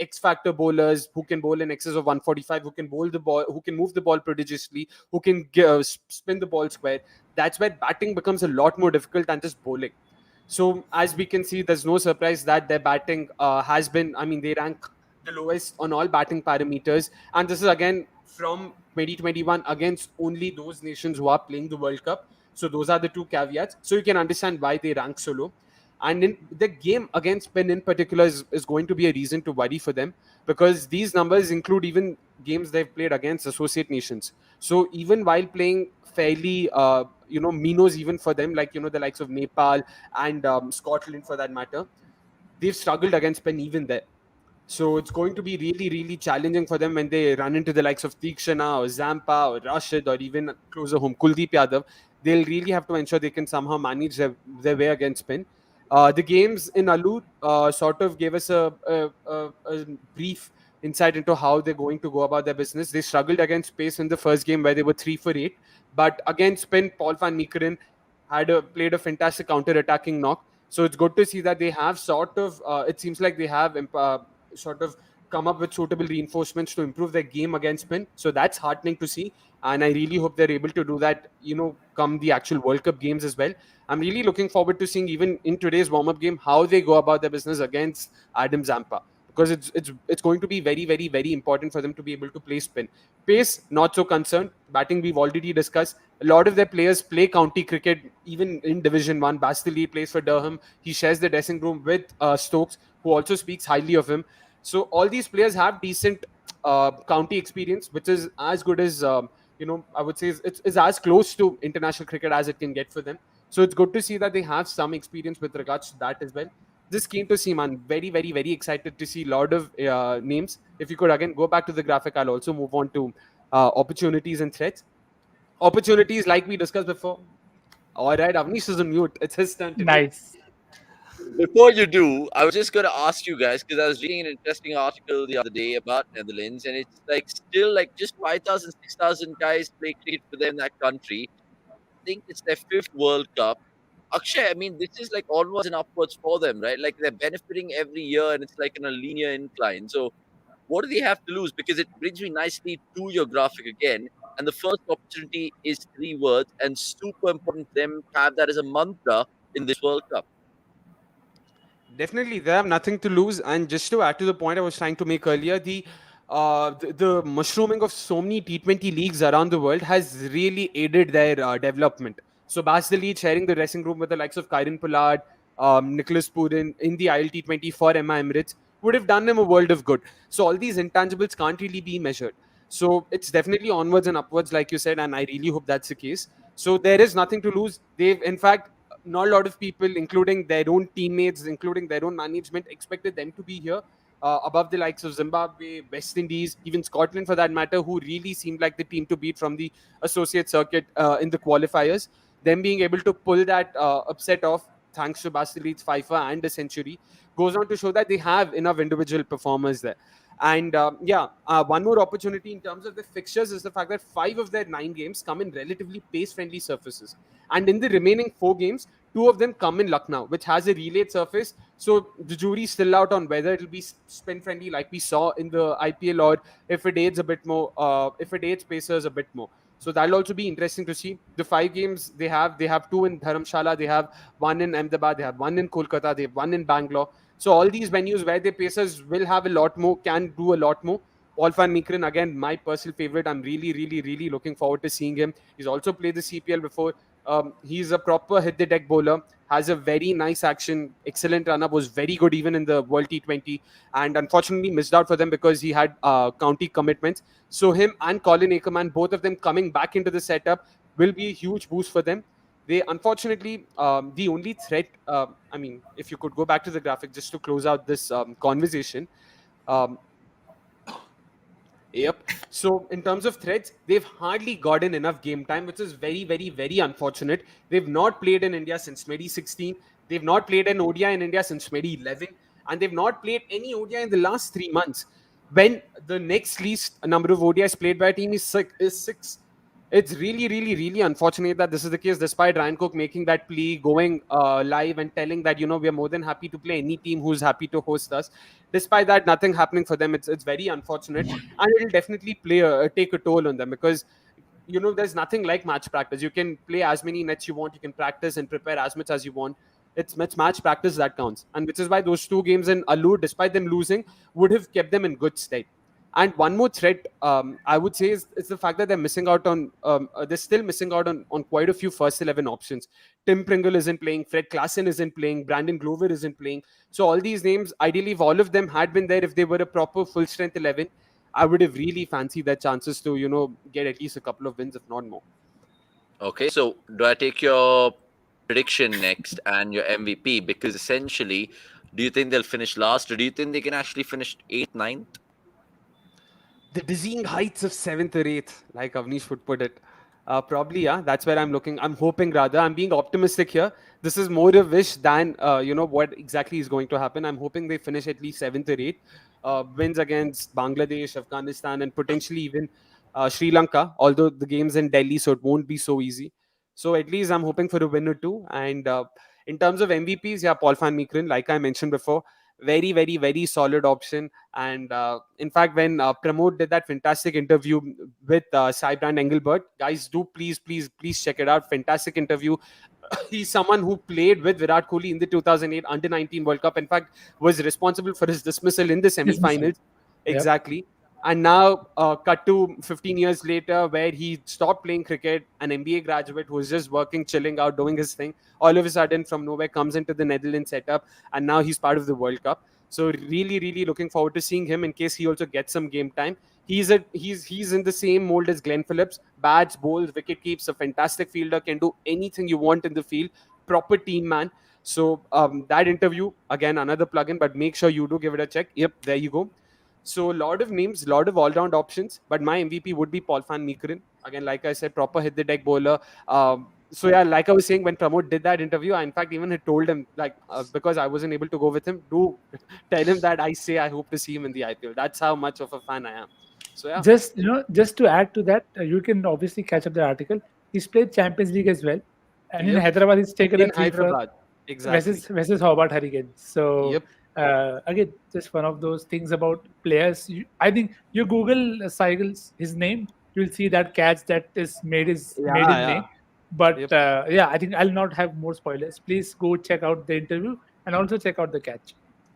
Speaker 3: X factor bowlers who can bowl in excess of 145, who can bowl the ball, who can move the ball prodigiously, who can spin the ball square. That's where batting becomes a lot more difficult than just bowling. So as we can see, there's no surprise that their batting has been, they rank the lowest on all batting parameters. And this is again from 2021 against only those nations who are playing the World Cup. So those are the two caveats. So you can understand why they rank so low. And in the game against Spain in particular is going to be a reason to worry for them, because these numbers include even games they've played against associate nations. So even while playing fairly, minos even for them, like, the likes of Nepal and Scotland for that matter, they've struggled against spin even there. So it's going to be really, really challenging for them when they run into the likes of Tikshana or Zampa or Rashid or even closer home Kuldeep Yadav. They'll really have to ensure they can somehow manage their way against spin. The games in Alur sort of gave us a brief insight into how they're going to go about their business. They struggled against pace in the first game where they were 3 for 8, but against spin, Paul van Meekeren played a fantastic counter-attacking knock. So it's good to see that they have sort of. It seems like they have sort of come up with suitable reinforcements to improve their game against spin. So that's heartening to see. And I really hope they're able to do that, come the actual World Cup games as well. I'm really looking forward to seeing, even in today's warm-up game, how they go about their business against Adam Zampa. Because it's going to be very, very, very important for them to be able to play spin. Pace, not so concerned. Batting, we've already discussed. A lot of their players play county cricket, even in Division 1. Bastille plays for Durham. He shares the dressing room with Stokes, who also speaks highly of him. So all these players have decent county experience, which is as good as I would say it's as close to international cricket as it can get for them. So it's good to see that they have some experience with regards to that as well. Just keen to see, man. Very, very, very excited to see a lot of names. If you could again go back to the graphic, I'll also move on to opportunities and threats. Opportunities, like we discussed before. All right, Avnish is on mute. It's his turn today.
Speaker 4: Nice.
Speaker 1: Before you do, I was just going to ask you guys because I was reading an interesting article the other day about Netherlands, and it's like still like just 5,000, 6,000 guys play cricket for them in that country. I think it's their fifth World Cup. Akshay, I mean, this is like onwards and upwards for them, right? Like they're benefiting every year, and it's like in a linear incline. So, what do they have to lose? Because it brings me nicely to your graphic again. And the first opportunity is 3 words, and super important for them to have that as a mantra in this World Cup.
Speaker 3: Definitely, they have nothing to lose. And just to add to the point I was trying to make earlier, the mushrooming of so many T20 leagues around the world has really aided their development. So Bas the lead sharing the dressing room with the likes of Kyron Pollard, Nicholas Purin in the ILT20 for Emma Emirates would have done them a world of good. So all these intangibles can't really be measured. So it's definitely onwards and upwards, like you said, and I really hope that's the case. So there is nothing to lose. They've, in fact, not a lot of people, including their own teammates, including their own management, expected them to be here above the likes of Zimbabwe, West Indies, even Scotland for that matter, who really seemed like the team to beat from the associate circuit in the qualifiers. Them being able to pull that upset off, thanks to Bastille's Pfeiffer and a century, goes on to show that they have enough individual performers there. And one more opportunity in terms of the fixtures is the fact that 5 of their 9 games come in relatively pace-friendly surfaces. And in the remaining 4 games, 2 of them come in Lucknow, which has a relayed surface. So the jury's still out on whether it'll be spin-friendly like we saw in the IPL, or if it aids a bit more, if it aids pacers a bit more. So that'll also be interesting to see. The 5 games they have 2 in Dharamshala, they have 1 in Ahmedabad, they have 1 in Kolkata, they have 1 in Bangalore. So all these venues where the Pacers will have a lot more, can do a lot more. Paul van Meekeren, again, my personal favorite. I'm really, really, really looking forward to seeing him. He's also played the CPL before. He's a proper hit the deck bowler, has a very nice action, excellent run up, was very good even in the World T20, and unfortunately missed out for them because he had county commitments. So him and Colin Ackerman, both of them coming back into the setup, will be a huge boost for them. They unfortunately, the only threat, I mean, if you could go back to the graphic just to close out this conversation. Um, Yep. So in terms of threats, they've hardly gotten enough game time, which is very, very, very unfortunate. They've not played in India since 2016. They've not played an ODI in India since 2011, and they've not played any ODI in the last 3 months. When the next least number of ODIs played by a team is six. It's really, really, really unfortunate that this is the case, despite Ryan Cook making that plea, going live and telling that, we are more than happy to play any team who's happy to host us. Despite that, nothing happening for them. It's very unfortunate. And it'll definitely take a toll on them because, there's nothing like match practice. You can play as many nets you want. You can practice and prepare as much as you want. It's match practice that counts. And which is why those 2 games in Allur, despite them losing, would have kept them in good state. And one more threat, I would say, is the fact that they're missing out on, they're still missing out on quite a few first 11 options. Tim Pringle isn't playing, Fred Klassen isn't playing, Brandon Glover isn't playing. So all these names, ideally, if all of them had been there, if they were a proper full strength 11, I would have really fancied their chances to, get at least a couple of wins, if not more.
Speaker 1: Okay, so do I take your prediction next and your MVP? Because essentially, Do you think they'll finish last, or do you think they can actually finish eighth, ninth?
Speaker 3: The dizzying heights of seventh or eighth, like Avnish would put it. Probably, yeah. That's where I'm looking. I'm hoping, rather. I'm being optimistic here. This is more a wish than what exactly is going to happen. I'm hoping they finish at least seventh or eighth. Wins against Bangladesh, Afghanistan, and potentially even Sri Lanka. Although the game's in Delhi, so it won't be so easy. So at least I'm hoping for a win or two. And in terms of MVPs, yeah, Paul van Meekeren, like I mentioned before, very, very, very solid option. And in fact, when Pramod did that fantastic interview with Saibrand Engelbert, guys, do please, please, please check it out. Fantastic interview. He's someone who played with Virat Kohli in the 2008 Under 19 World Cup. In fact, was responsible for his dismissal in the
Speaker 4: Dismissal.
Speaker 3: semi-finals.
Speaker 4: Yep.
Speaker 3: Exactly. And now, cut to 15 years later, where he stopped playing cricket, an MBA graduate who was just working, chilling out, doing his thing, all of a sudden, from nowhere, comes into the Netherlands setup, and now he's part of the World Cup. So really, really looking forward to seeing him in case he also gets some game time. He's in the same mold as Glenn Phillips. Bats, bowls, wicket keeps, a fantastic fielder, can do anything you want in the field. Proper team man. So that interview, again, another plugin, but make sure you do give it a check. Yep, there you go. So a lot of names, lot of all-round options, but my MVP would be Paul van Meekeren. Again, like I said, proper hit the deck bowler. So yeah, like I was saying, when Pramod did that interview, I in fact even had told him, like, because I wasn't able to go with him, do tell him that I say I hope to see him in the IPL. That's how much of a fan I am. So yeah,
Speaker 4: Just to add to that, you can obviously catch up the article. He's played Champions League as well, and in
Speaker 3: yep,
Speaker 4: Hyderabad, he's taken a
Speaker 3: in
Speaker 4: three for
Speaker 3: Hyderabad, exactly.
Speaker 4: versus Hobart Hurricanes. So
Speaker 3: Yep.
Speaker 4: again, just one of those things about players. I think you Google Seigel's his name, you'll see that catch that is made his
Speaker 3: Yeah,
Speaker 4: maiden
Speaker 3: yeah.
Speaker 4: name. But
Speaker 3: Yep.
Speaker 4: yeah, I think I'll not have more spoilers. Please go check out the interview and also check out the catch.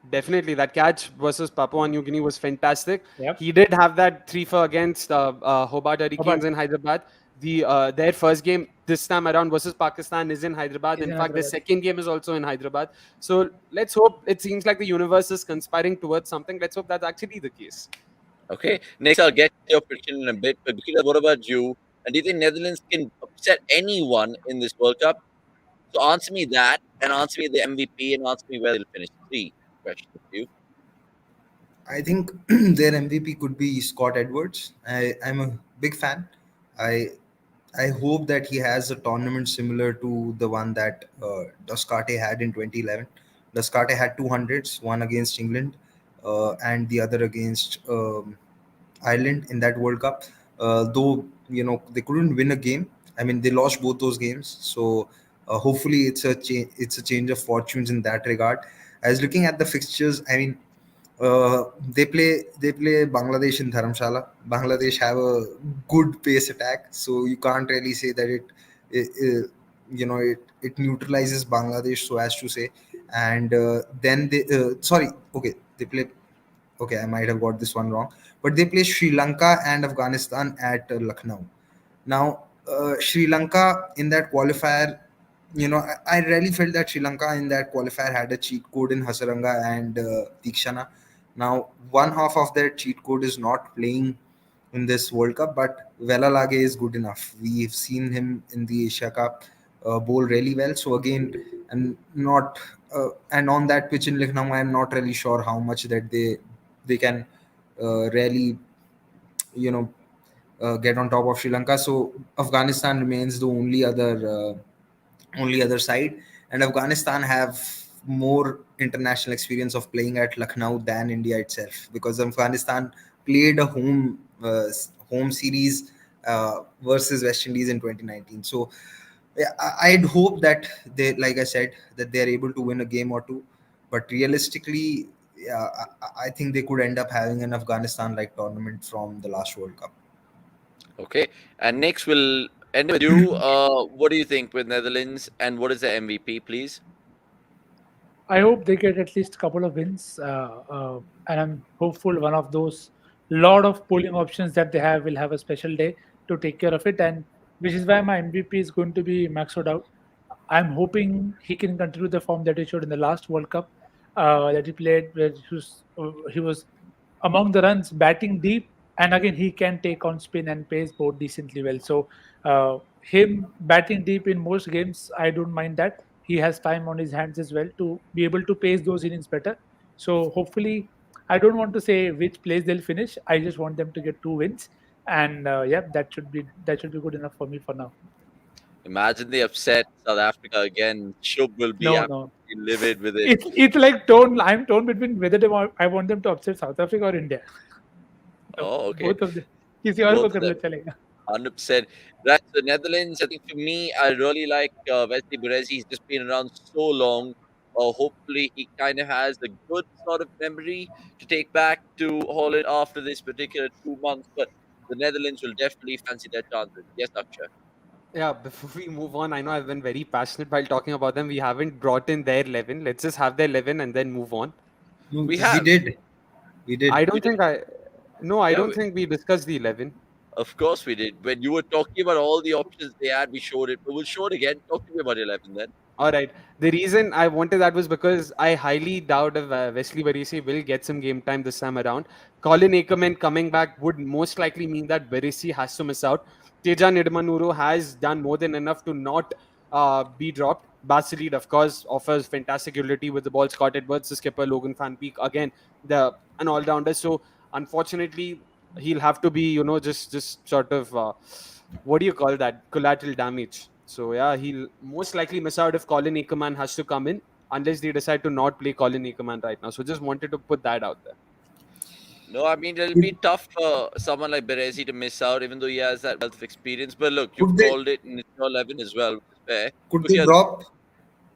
Speaker 3: Definitely, that catch versus Papua New Guinea was fantastic.
Speaker 4: Yep.
Speaker 3: He did have that three for against Hobart
Speaker 4: Hobart
Speaker 3: Hurricanes in Hyderabad. Their first game this time around versus Pakistan is in Hyderabad.
Speaker 4: is
Speaker 3: In
Speaker 4: in
Speaker 3: fact, their
Speaker 4: Hyderabad.
Speaker 3: second game is also in Hyderabad. So let's hope. It seems like the universe is conspiring towards something. Let's hope that's actually the case.
Speaker 1: Okay, next I'll get your prediction in a bit. But Gurila, what about you? And do you think Netherlands can upset anyone in this World Cup? So answer me that, and answer me the MVP, and answer me where they'll finish. Three questions for you.
Speaker 2: I think their MVP could be Scott Edwards. I'm a big fan. I I hope that he has a tournament similar to the one that Descartes had in 2011. Descartes had 200s, one against England and the other against Ireland in that World Cup. Though they couldn't win a game. I mean, they lost both those games. So hopefully, it's a change of fortunes in that regard. I was looking at the fixtures. I mean, they play Bangladesh in Dharamshala. Bangladesh have a good pace attack, so you can't really say that it neutralizes Bangladesh, so as to say. And then they sorry, okay, they play. Okay, I might have got this one wrong, but they play Sri Lanka and Afghanistan at Lucknow. Now, Sri Lanka in that qualifier, I really felt that Sri Lanka in that qualifier had a cheat code in Hasaranga and Tikshana. Now, one half of their cheat code is not playing in this World Cup, but Velalage is good enough. We've seen him in the Asia Cup bowl really well. So again, and not and on that pitch in Lucknow, I'm not really sure how much that they can really get on top of Sri Lanka. So Afghanistan remains the only other side, and Afghanistan have more international experience of playing at Lucknow than India itself, because Afghanistan played a home series versus West Indies in 2019. So yeah, I'd hope that they, like I said, that they're able to win a game or two, but realistically, yeah, I think they could end up having an Afghanistan like tournament from the last World Cup.
Speaker 1: Okay, and next we'll end with you. What do you think with Netherlands, and what is the MVP, please?
Speaker 4: I hope they get at least a couple of wins, and I'm hopeful one of those lot of polling options that they have will have a special day to take care of it, and which is why my MVP is going to be Max O'Dowd. I'm hoping he can continue the form that he showed in the last World Cup that he played, where he was among the runs, batting deep, and again he can take on spin and pace both decently well. So him batting deep in most games, I don't mind that. he has time on his hands as well to be able to pace those innings better. So hopefully, I don't want to say which place they'll finish. I just want them to get 2 wins, and yeah, that should be good enough for me for now.
Speaker 1: Imagine they upset South Africa again. Shub will be
Speaker 4: No, no,
Speaker 1: absolutely livid with it.
Speaker 4: it's like torn. I'm torn between whether I want them to upset South Africa or India. No,
Speaker 1: Oh, okay.
Speaker 4: both of them. किसी और को
Speaker 1: Both of
Speaker 4: कर लो
Speaker 1: them.
Speaker 4: चलेगा.
Speaker 1: 100%. Right, so Netherlands, I think for me, I really like Wesley Berezi. He's just been around so long. Hopefully, he kind of has a good sort of memory to take back to Holland after this particular 2 months. But the Netherlands will definitely fancy their chances. Yes, Akshay.
Speaker 3: Yeah, before we move on, I know I've been very passionate while talking about them. We haven't brought in their 11. Let's just have their 11 and then move on.
Speaker 2: No,
Speaker 1: We
Speaker 2: we
Speaker 1: have.
Speaker 2: did. We did.
Speaker 3: I
Speaker 1: We
Speaker 3: don't
Speaker 1: did.
Speaker 3: think I. No, I
Speaker 1: Yeah,
Speaker 3: don't think we discussed the 11.
Speaker 1: of course we did. When you were talking about all the options they had, we showed it. But we'll show it again. Talk to me about 11 then.
Speaker 3: All right. The reason I wanted that was because I highly doubt if Wesley Barisi will get some game time this time around. Colin Ackerman coming back would most likely mean that Barisi has to miss out. Teja Nidmanuru has done more than enough to not be dropped. Basilid, of course, offers fantastic utility with the ball. Scott Edwards, the skipper, Logan Van Peek, again, an all-rounder. So, unfortunately, he'll have to be, just sort of, what do you call that? Collateral damage. So yeah, he'll most likely miss out if Colin Ackerman has to come in, unless they decide to not play Colin Ackerman right now. So just wanted to put that out there.
Speaker 1: No, I mean, it'll be tough for someone like Berezi to miss out, even though he has that wealth of experience. But look, you've
Speaker 2: Could they
Speaker 1: called it in your 11 as well, which is fair.
Speaker 2: could
Speaker 1: So
Speaker 2: they
Speaker 1: yeah,
Speaker 2: drop?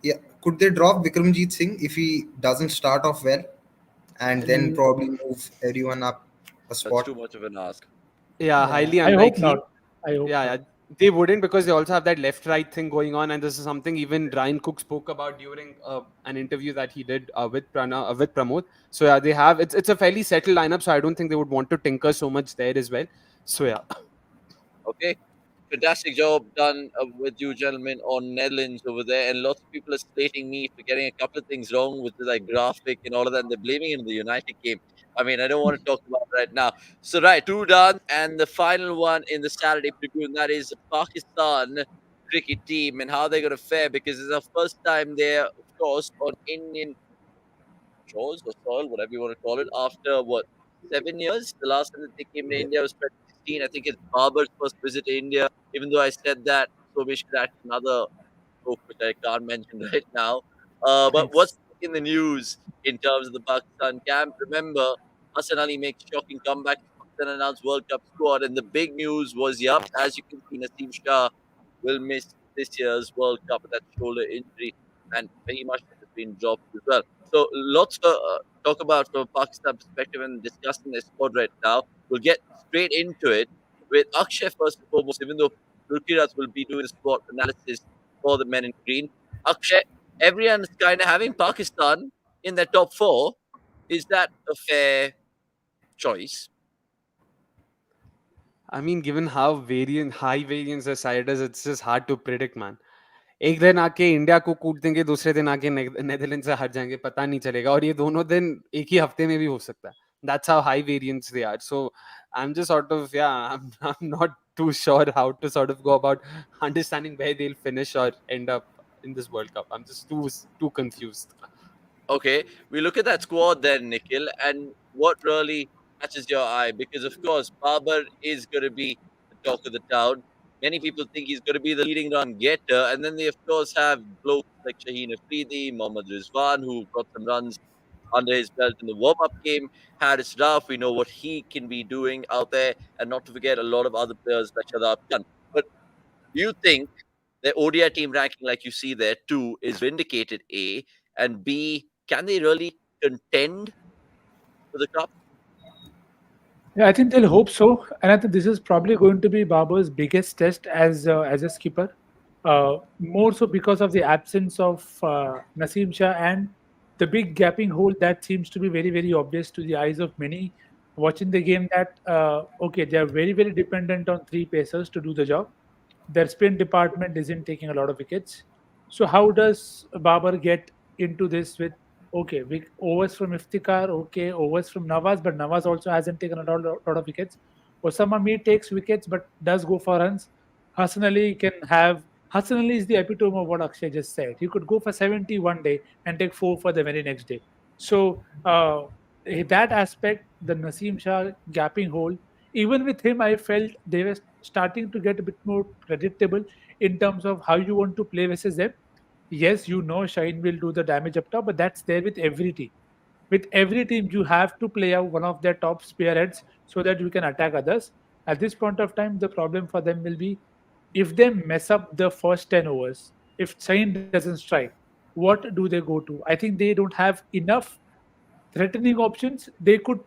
Speaker 2: Yeah, could they drop Vikramjit Singh if he doesn't start off well, and then
Speaker 4: Mm,
Speaker 2: probably move everyone up a
Speaker 1: that's
Speaker 2: spot?
Speaker 1: too much of an ask.
Speaker 3: Yeah,
Speaker 4: yeah,
Speaker 3: highly
Speaker 4: I hope
Speaker 3: unlikely.
Speaker 4: not. I hope
Speaker 3: Yeah,
Speaker 4: not.
Speaker 3: yeah. They wouldn't because they also have that left-right thing going on, and this is something even Ryan Cook spoke about during an interview that he did with Pramod. So yeah, they have it's a fairly settled lineup, so I don't think they would want to tinker so much there as well. So yeah,
Speaker 1: Okay. Fantastic job done with you gentlemen on Netherlands over there. And lots of people are slating me for getting a couple of things wrong with the like graphic and all of that. And they're blaming it on the United game. I mean, I don't want to talk about it right now. So, right, two done. And the final one in the Saturday preview, and that is the Pakistan cricket team and how they're going to fare because it's our first time there, of course, on Indian shores or soil, whatever you want to call it, after what, 7 years? The last time that they came to India was 2016. I think it's Babar's first visit to India. Even though I said that, so we should add another joke which I can't mention right now. But
Speaker 4: Thanks.
Speaker 1: what's in the news in terms of the Pakistan camp? Remember, Hassan Ali makes shocking comeback. Pakistan announced World Cup squad, and the big news was, yup, as you can see, Naseem Shah will miss this year's World Cup with that shoulder injury, and Fahim Ashraf has been dropped as well. So lots to talk about from a Pakistan perspective and discussing their squad right now. We'll get straight into it with Akshay first and foremost, even though Rukirat will be doing the squad analysis for the men in green. Akshay, everyone's kind of having Pakistan in their top four. Is that a fair choice?
Speaker 3: I mean, given how high variance the side is, it's just hard to predict, man. एक दिन आके India को कूट देंगे, दूसरे दिन आके Netherland से हट जाएंगे, पता नहीं चलेगा, और ये दोनों दिन एक ही हफ्ते में भी हो सकता है. That's how high variance they are. So I'm just sort of I'm not too sure how to sort of go about understanding where they'll finish or end up in this World Cup. I'm just too confused.
Speaker 1: Okay, we look at that squad then, Nikhil, and what really catches your eye? Because, of course, Babar is going to be the talk of the town. Many people think he's going to be the leading run getter. And then they, of course, have blokes like Shaheen Afridi, Mohammad Rizwan, who got some runs under his belt in the warm up game. Haris Rauf, we know what he can be doing out there. And not to forget a lot of other players like Shadab Khan. But do you think the ODI team ranking, like you see there, too, is vindicated, A? And B, can they really contend for the cup?
Speaker 4: Yeah, I think they'll hope so, and I think this is probably going to be Babar's biggest test as a skipper. More so because of the absence of Naseem Shah and the big gapping hole that seems to be very very obvious to the eyes of many watching the game. That okay, they are very very dependent on three pacers to do the job. Their spin department isn't taking a lot of wickets. So how does Babar get into this with okay, overs from Iftikhar, okay, overs from Nawaz, but Nawaz also hasn't taken a lot of wickets. Osama Mir takes wickets but does go for runs. Hassan Ali can have Hassan Ali is the epitome of what Akshay just said. He could go for 70 one day and take four for the very next day. So that aspect, the Naseem Shah gapping hole, even with him, I felt they were starting to get a bit more predictable in terms of how you want to play versus them. Yes, you know Shine will do the damage up top, but that's there with every team. With every team, you have to play out one of their top spearheads so that you can attack others. At this point of time, the problem for them will be if they mess up the first 10 overs, if Shine doesn't strike, what do they go to? I think they don't have enough threatening options. They could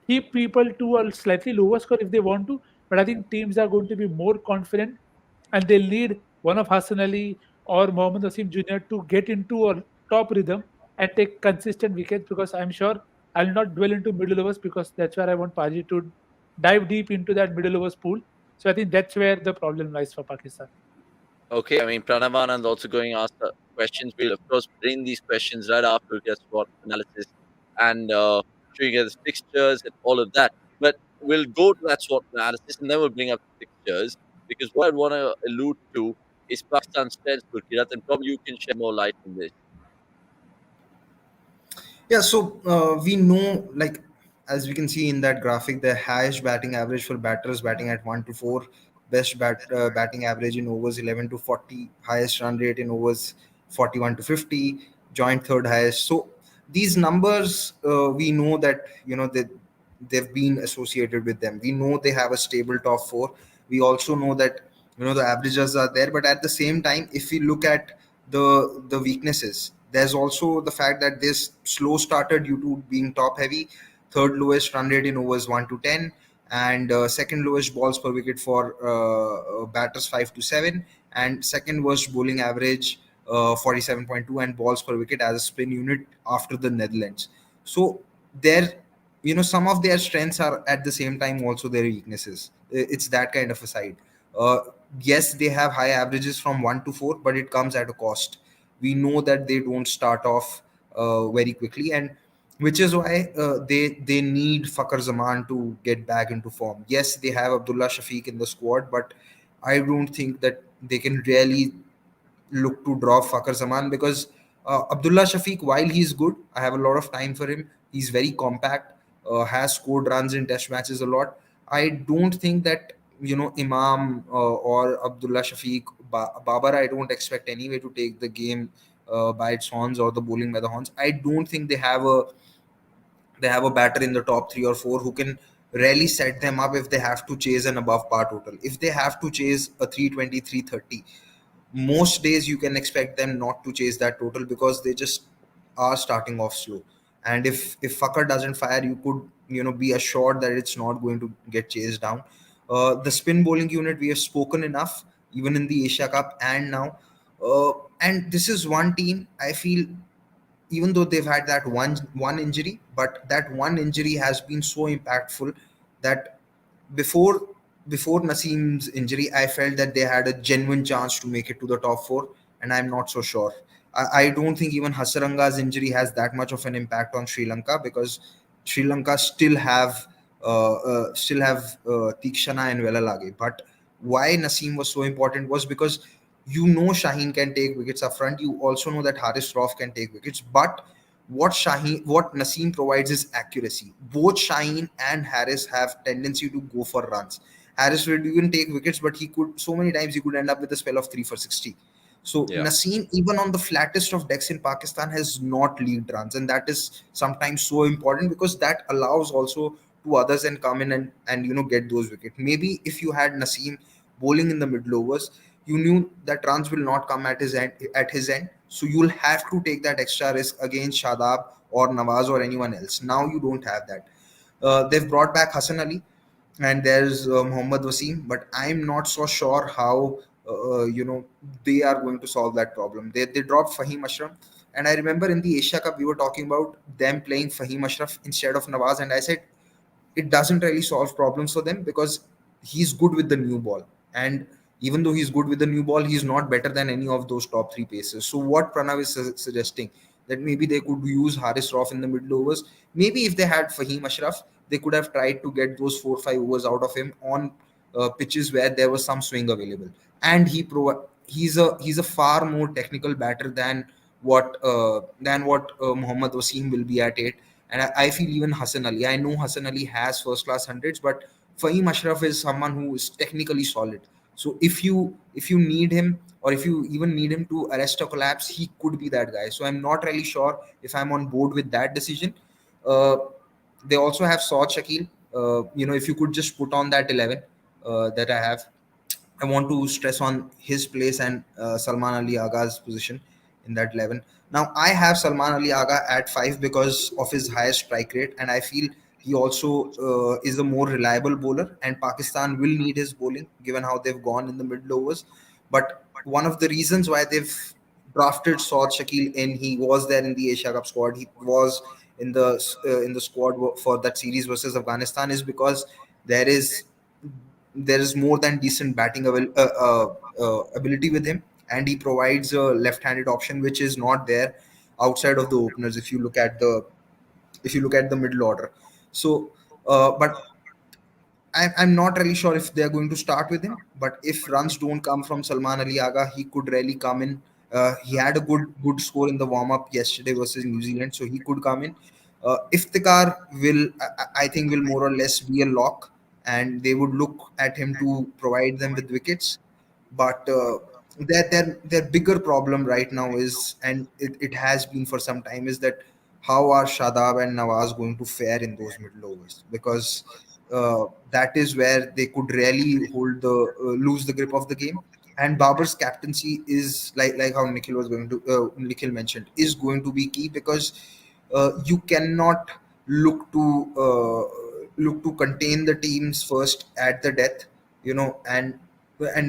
Speaker 4: keep people to a slightly lower score if they want to, but I think teams are going to be more confident and they lead one of Hassan Ali or Mohammad Naseem Jr. to get into a top rhythm and take consistent wickets because I'm sure I'll not dwell into middle overs because that's where I want Paji to dive deep into that middle overs pool. So I think that's where the problem lies for Pakistan.
Speaker 1: Okay, I mean, Pranavanand also going to ask the questions. We'll, of course, bring these questions right after we get SWOT analysis and showing you the fixtures and all of that. But we'll go to that SWOT analysis and then we'll bring up the fixtures because what I want to allude to is Pakistan's strengths, Gurkirat, and probably you can shed more light on this.
Speaker 2: Yeah, so we know, like, as we can see in that graphic, the highest batting average for batters batting at 1 to 4, best batting average in overs 11 to 40, highest run rate in overs 41 to 50, joint third highest. So these numbers, we know that, they've been associated with them. We know they have a stable top four. We also know that, the averages are there. But at the same time, if we look at the weaknesses, there's also the fact that this slow starter due to being top heavy, third lowest run rate in overs 1 to 10, and second lowest balls per wicket for batters 5 to 7, and second worst bowling average 47.2 and balls per wicket as a spin unit after the Netherlands. So their, some of their strengths are at the same time also their weaknesses. It's that kind of a side. uh, yes, they have high averages from 1 to 4, but it comes at a cost. We know that they don't start off very quickly, and which is why they need Fakar Zaman to get back into form. Yes, they have Abdullah Shafiq in the squad, but I don't think that they can really look to drop Fakar Zaman because Abdullah Shafiq, while he's good, I have a lot of time for him. He's very compact, has scored runs in test matches a lot. I don't think that, Imam or Abdullah Shafiq, Babar, I don't expect anyway to take the game by its horns or the bowling by the horns. I don't think they have a batter in the top three or four who can really set them up if they have to chase an above par total. If they have to chase a 320, 330, most days you can expect them not to chase that total because they just are starting off slow. And if Fakar doesn't fire, you could, be assured that it's not going to get chased down. The spin bowling unit, we have spoken enough, even in the Asia Cup and now. And this is one team I feel, even though they've had that one injury, but that one injury has been so impactful that before before Naseem's injury, I felt that they had a genuine chance to make it to the top four, and I'm not so sure. I don't think even Hasaranga's injury has that much of an impact on Sri Lanka because Sri Lanka still have Tikshana and Velalage. But why Naseem was so important was because Shaheen can take wickets up front. You also know that Haris Rauf can take wickets, but what Naseem provides is accuracy. Both Shaheen and Harris have tendency to go for runs. Harris will even take wickets, but he could so many times he could end up with a spell of 3 for 60. So
Speaker 1: Yeah.
Speaker 2: Naseem, even on the flattest of decks in Pakistan, has not leaked runs, and that is sometimes so important because that allows also to others and come in and get those wickets. Maybe if you had Naseem bowling in the middle overs, you knew that runs will not come at his end, so you'll have to take that extra risk against Shadab or Nawaz or anyone else. Now you don't have that. They've brought back Hassan Ali and there's Mohammad Wasim, but I'm not so sure how they are going to solve that problem. They dropped Fahim Ashraf, and I remember in the Asia Cup we were talking about them playing Fahim Ashraf instead of Nawaz, and I said it doesn't really solve problems for them because he's good with the new ball. And even though he's good with the new ball, he's not better than any of those top three paces. So what Pranav is suggesting that maybe they could use Haris Rauf in the middle overs. Maybe if they had Fahim Ashraf, they could have tried to get those 4 or 5 overs out of him on pitches where there was some swing available. And he's a far more technical batter than what Mohammad Wasim will be at it. And I feel even Hassan Ali. I know Hassan Ali has first class hundreds, but Fahim Ashraf is someone who is technically solid. So if you need him, or if you even need him to arrest a collapse, he could be that guy. So I'm not really sure if I'm on board with that decision. Uh, they also have Saud Shakil. If you could just put on that 11 that I have, I want to stress on his place and Salman Ali Aga's position in that 11. Now, I have Salman Ali Aga at 5 because of his higher strike rate, and I feel he also is a more reliable bowler, and Pakistan will need his bowling given how they've gone in the middle overs. But one of the reasons why they've drafted Saud Shakil in, he was there in the Asia Cup squad, he was in the squad for that series versus Afghanistan, is because there is there is more than decent batting ability with him, and he provides a left-handed option which is not there outside of the openers. If you look at the middle order, so but I'm not really sure if they're going to start with him, but if runs don't come from Salman Ali Aga, he could really come in. He had a good score in the warm up yesterday versus New Zealand, so he could come in. Iftikhar I think, will more or less be a lock, and they would look at him to provide them with wickets. But their bigger problem right now is, and it has been for some time, is that how are Shadab and Nawaz going to fare in those middle overs? Because that is where they could really lose the grip of the game. And Babar's captaincy is, like how Nikhil mentioned, is going to be key, because you cannot look to contain the teams first at the death, and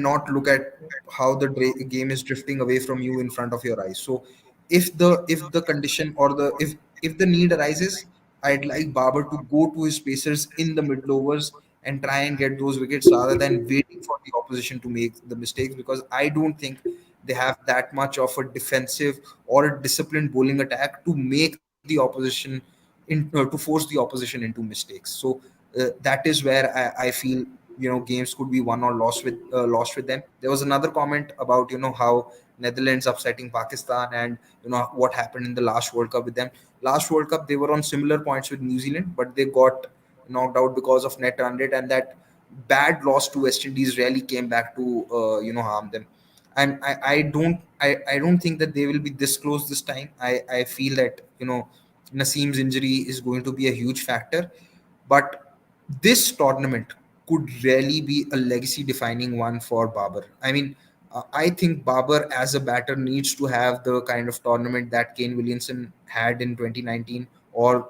Speaker 2: not look at how the game is drifting away from you in front of your eyes. So if the condition, or if the need arises, I'd like Babar to go to his pacers in the middle overs and try and get those wickets rather than waiting for the opposition to make the mistakes, because I don't think they have that much of a defensive or a disciplined bowling attack to make the opposition to force the opposition into mistakes. So that is where I feel games could be won or lost with them. There was another comment about how Netherlands upsetting Pakistan, and what happened in the last World Cup with them. Last World Cup they were on similar points with New Zealand, but they got knocked out because of net run rate, and that bad loss to West Indies really came back to harm them. I don't think that they will be this close this time. I feel that Naseem's injury is going to be a huge factor, but this tournament could really be a legacy defining one for Babar. I mean, I think Babar as a batter needs to have the kind of tournament that Kane Williamson had in 2019, or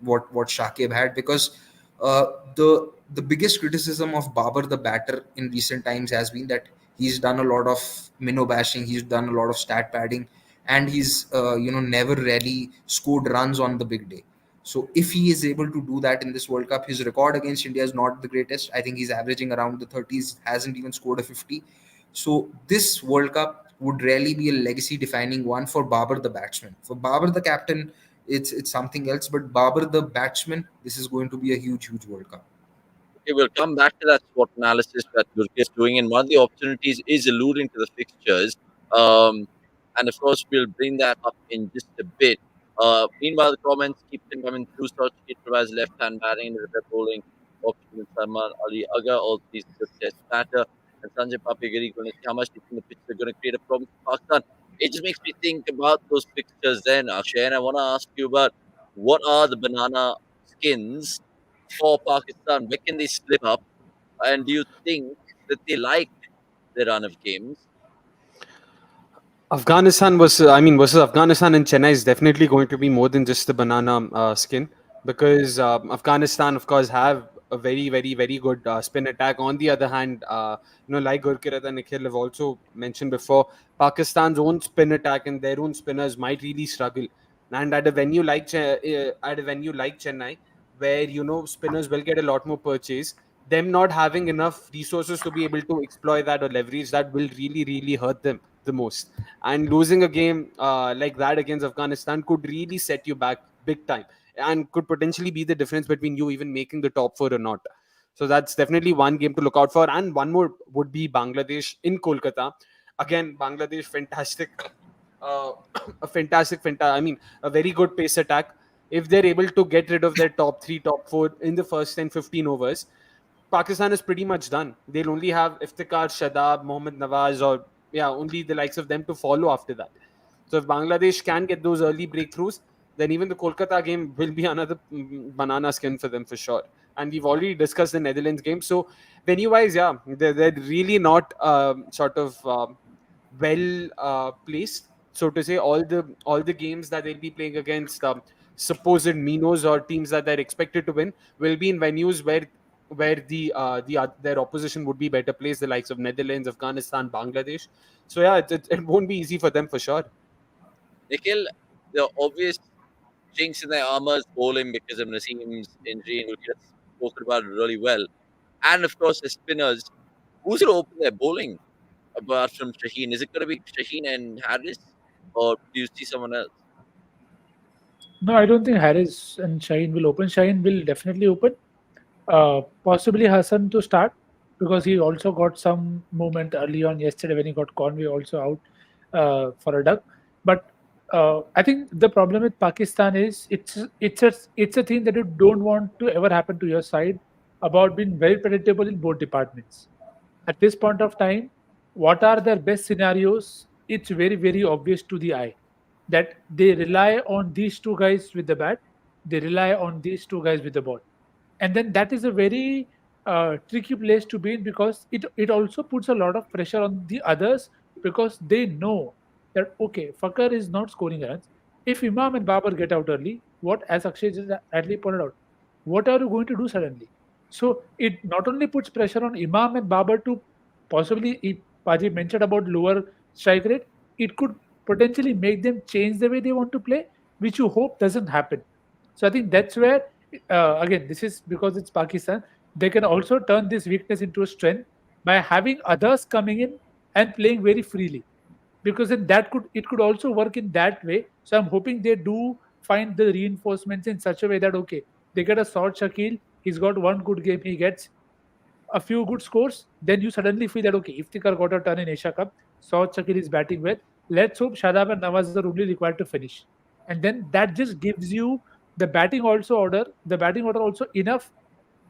Speaker 2: what Shakib had, because uh, the biggest criticism of Babar the batter in recent times has been that he's done a lot of minnow bashing, he's done a lot of stat padding, and he's never really scored runs on the big day. So if he is able to do that in this World Cup, his record against India is not the greatest. I think he's averaging around the 30s, hasn't even scored a 50. So this World Cup would really be a legacy defining one for Babar the batsman. For Babar the captain, it's something else. But Babar the batsman, this is going to be a huge World Cup.
Speaker 1: Okay, we'll come back to that SWOT analysis that Gurki is doing, and one of the opportunities is alluding to the fixtures. Um, and of course, we'll bring that up in just a bit. Meanwhile, the comments keep on coming through. Such it provides left hand batting and repair bowling option with Salman Ali Aga. All these good test batter. And Sanjay Papigiri going to see how much they think the pitches are going to create a problem for Pakistan. It just makes me think about those fixtures then, Akshay. And I want to ask you about what are the banana skins for Pakistan? Where can they slip up? And do you think that they like the run of games?
Speaker 3: Afghanistan versus Afghanistan in Chennai is definitely going to be more than just the banana skin, because Afghanistan, of course, have a very, very, very good spin attack. On the other hand, like Gurkirat and Nikhil have also mentioned before, Pakistan's own spin attack and their own spinners might really struggle. And at a venue like Chennai, where spinners will get a lot more purchase, them not having enough resources to be able to exploit that or leverage that will really, really hurt them the most. And losing a game like that against Afghanistan could really set you back big time, and could potentially be the difference between you even making the top four or not. So that's definitely one game to look out for. And one more would be Bangladesh in Kolkata. Again, Bangladesh, fantastic, uh, I mean, a very good pace attack. If they're able to get rid of their top three, top four in the first 10, 15 overs, Pakistan is pretty much done. They'll only have Iftikhar, Shadab, Mohammad Nawaz, or yeah, only the likes of them to follow after that. So if Bangladesh can get those early breakthroughs, then even the Kolkata game will be another banana skin for them for sure. And we've already discussed the Netherlands game. So venue wise, yeah, they're really not sort of well placed, so to say. All the games that they'll be playing against supposed Minos or teams that they're expected to win will be in venues where their opposition would be better placed, the likes of Netherlands, Afghanistan, Bangladesh. So yeah, it won't be easy for them for sure.
Speaker 1: Nikhil, the obvious chinks in their armor is bowling because of Naseem's injury, and we just spoken about it really well. And of course, the spinners. Who's going to open their bowling apart from Shaheen? Is it going to be Shaheen and Harris, or do you see someone else?
Speaker 4: No, I don't think Harris and Shaheen will open. Shaheen will definitely open. Possibly Hassan to start because he also got some movement early on yesterday when he got Conway also out for a duck. But I think the problem with Pakistan is it's a thing that you don't want to ever happen to your side about being very predictable in both departments. At this point of time, what are their best scenarios? It's very, very obvious to the eye that they rely on these two guys with the bat, they rely on these two guys with the ball. And then that is a very tricky place to be in because it also puts a lot of pressure on the others because they know that, okay, Fakar is not scoring runs. If Imam and Babar get out early, what, as Akshay just rightly pointed out, what are you going to do suddenly? So it not only puts pressure on Imam and Babar to possibly, if Paji mentioned about lower strike rate, it could potentially make them change the way they want to play, which you hope doesn't happen. So I think that's where, again, this is because it's Pakistan. They can also turn this weakness into a strength by having others coming in and playing very freely, because then that could also work in that way. So I'm hoping they do find the reinforcements in such a way that, okay, they get a short Shakil, he's got one good game, he gets a few good scores, then you suddenly feel that, okay, Iftikhar got a turn in Asia Cup, South Shakil is batting well. Let's hope Shadab and Nawaz are only required to finish. And then that just gives you the batting order also enough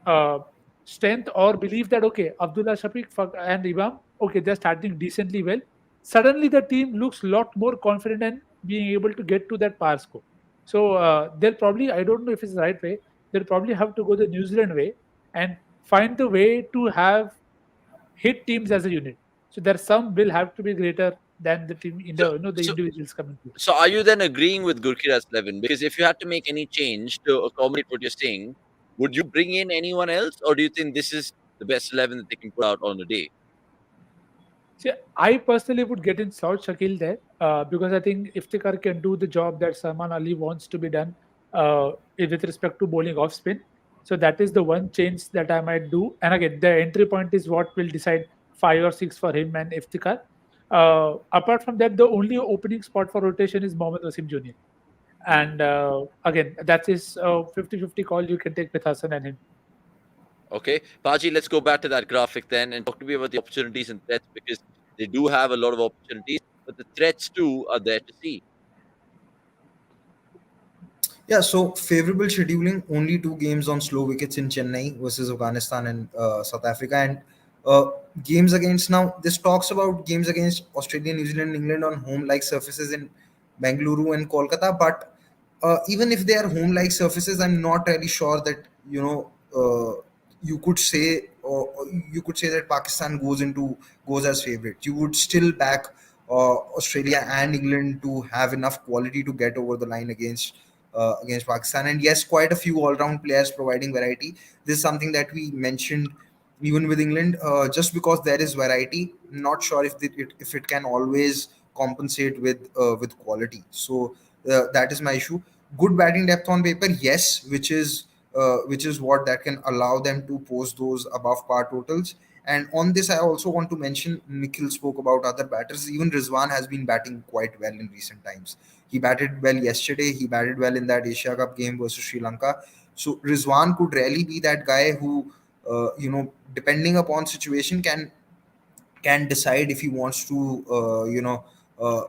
Speaker 4: uh, strength or belief that, okay, Abdullah Shafiq and Imam, okay, they're starting decently well. Suddenly the team looks a lot more confident and being able to get to that par score. So they'll probably, I don't know if it's the right way, they'll probably have to go the New Zealand way and find the way to have hit teams as a unit. So there some will have to be greater than the team in
Speaker 1: So,
Speaker 4: the the
Speaker 1: so,
Speaker 4: individuals coming through.
Speaker 1: so are you then agreeing with Gurkira's 11? Because if you had to make any change to accommodate what you're saying, would you bring in anyone else, or do you think this is the best 11 that they can put out on the day?
Speaker 4: See, I personally would get in Saud Shakil there because I think Iftikhar can do the job that Salman Ali wants to be done with respect to bowling off spin. So that is the one change that I might do. And again, the entry point is what will decide 5 or 6 for him and Iftikhar. Apart from that, the only opening spot for rotation is Mohammad Wasim Jr. And again, that is a 50-50 call you can take with Hassan and him.
Speaker 1: Okay, Paji, let's go back to that graphic then and talk to me about the opportunities and threats, because they do have a lot of opportunities, but the threats too are there to see.
Speaker 2: Yeah, so favorable scheduling, only two games on slow wickets in Chennai versus Afghanistan and South Africa. And uh, games against, now, this talks about games against Australia, New Zealand, England on home like surfaces in Bengaluru and Kolkata. But even if they are home like surfaces, I'm not really sure that, you could say, or you could say that Pakistan goes as favorite. You would still back Australia and England to have enough quality to get over the line against Pakistan. And yes, quite a few all-round players providing variety. This is something that we mentioned even with England. Just because there is variety, not sure if it can always compensate with quality. So that is my issue. Good batting depth on paper, yes, which is what that can allow them to post those above par totals. And on this, I also want to mention, Nikhil spoke about other batters. Even Rizwan has been batting quite well in recent times. He batted well yesterday. He batted well in that Asia Cup game versus Sri Lanka. So Rizwan could really be that guy who, depending upon situation, can can decide if he wants to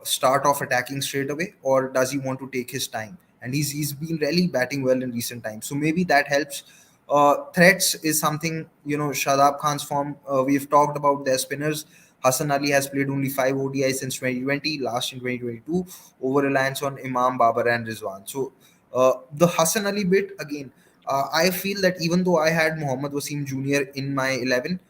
Speaker 2: start off attacking straight away, or does he want to take his time. And he's been really batting well in recent times, so maybe that helps. Threats is something, Shadab Khan's form, we've talked about their spinners. Hassan Ali has played only 5 ODIs since 2020, last in 2022, over reliance on Imam, Babar, and Rizwan. So the Hassan Ali bit again, I feel that even though I had Mohammad Wasim Jr. in my 11,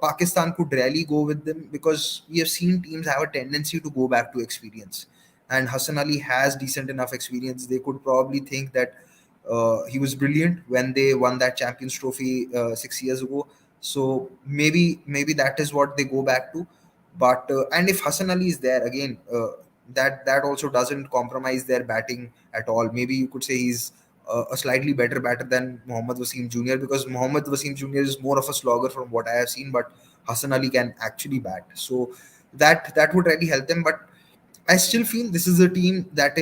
Speaker 2: Pakistan could rarely go with them, because we have seen teams have a tendency to go back to experience. And Hassan Ali has decent enough experience. They could probably think that he was brilliant when they won that Champions Trophy 6 years ago. So maybe that is what they go back to. But and if Hassan Ali is there again, that also doesn't compromise their batting at all. Maybe you could say he's a slightly better batter than Mohammad Wasim Jr., because Mohammad Wasim Jr. is more of a slogger from what I have seen, but Hassan Ali can actually bat. So that would really help them. But I still feel this is a team that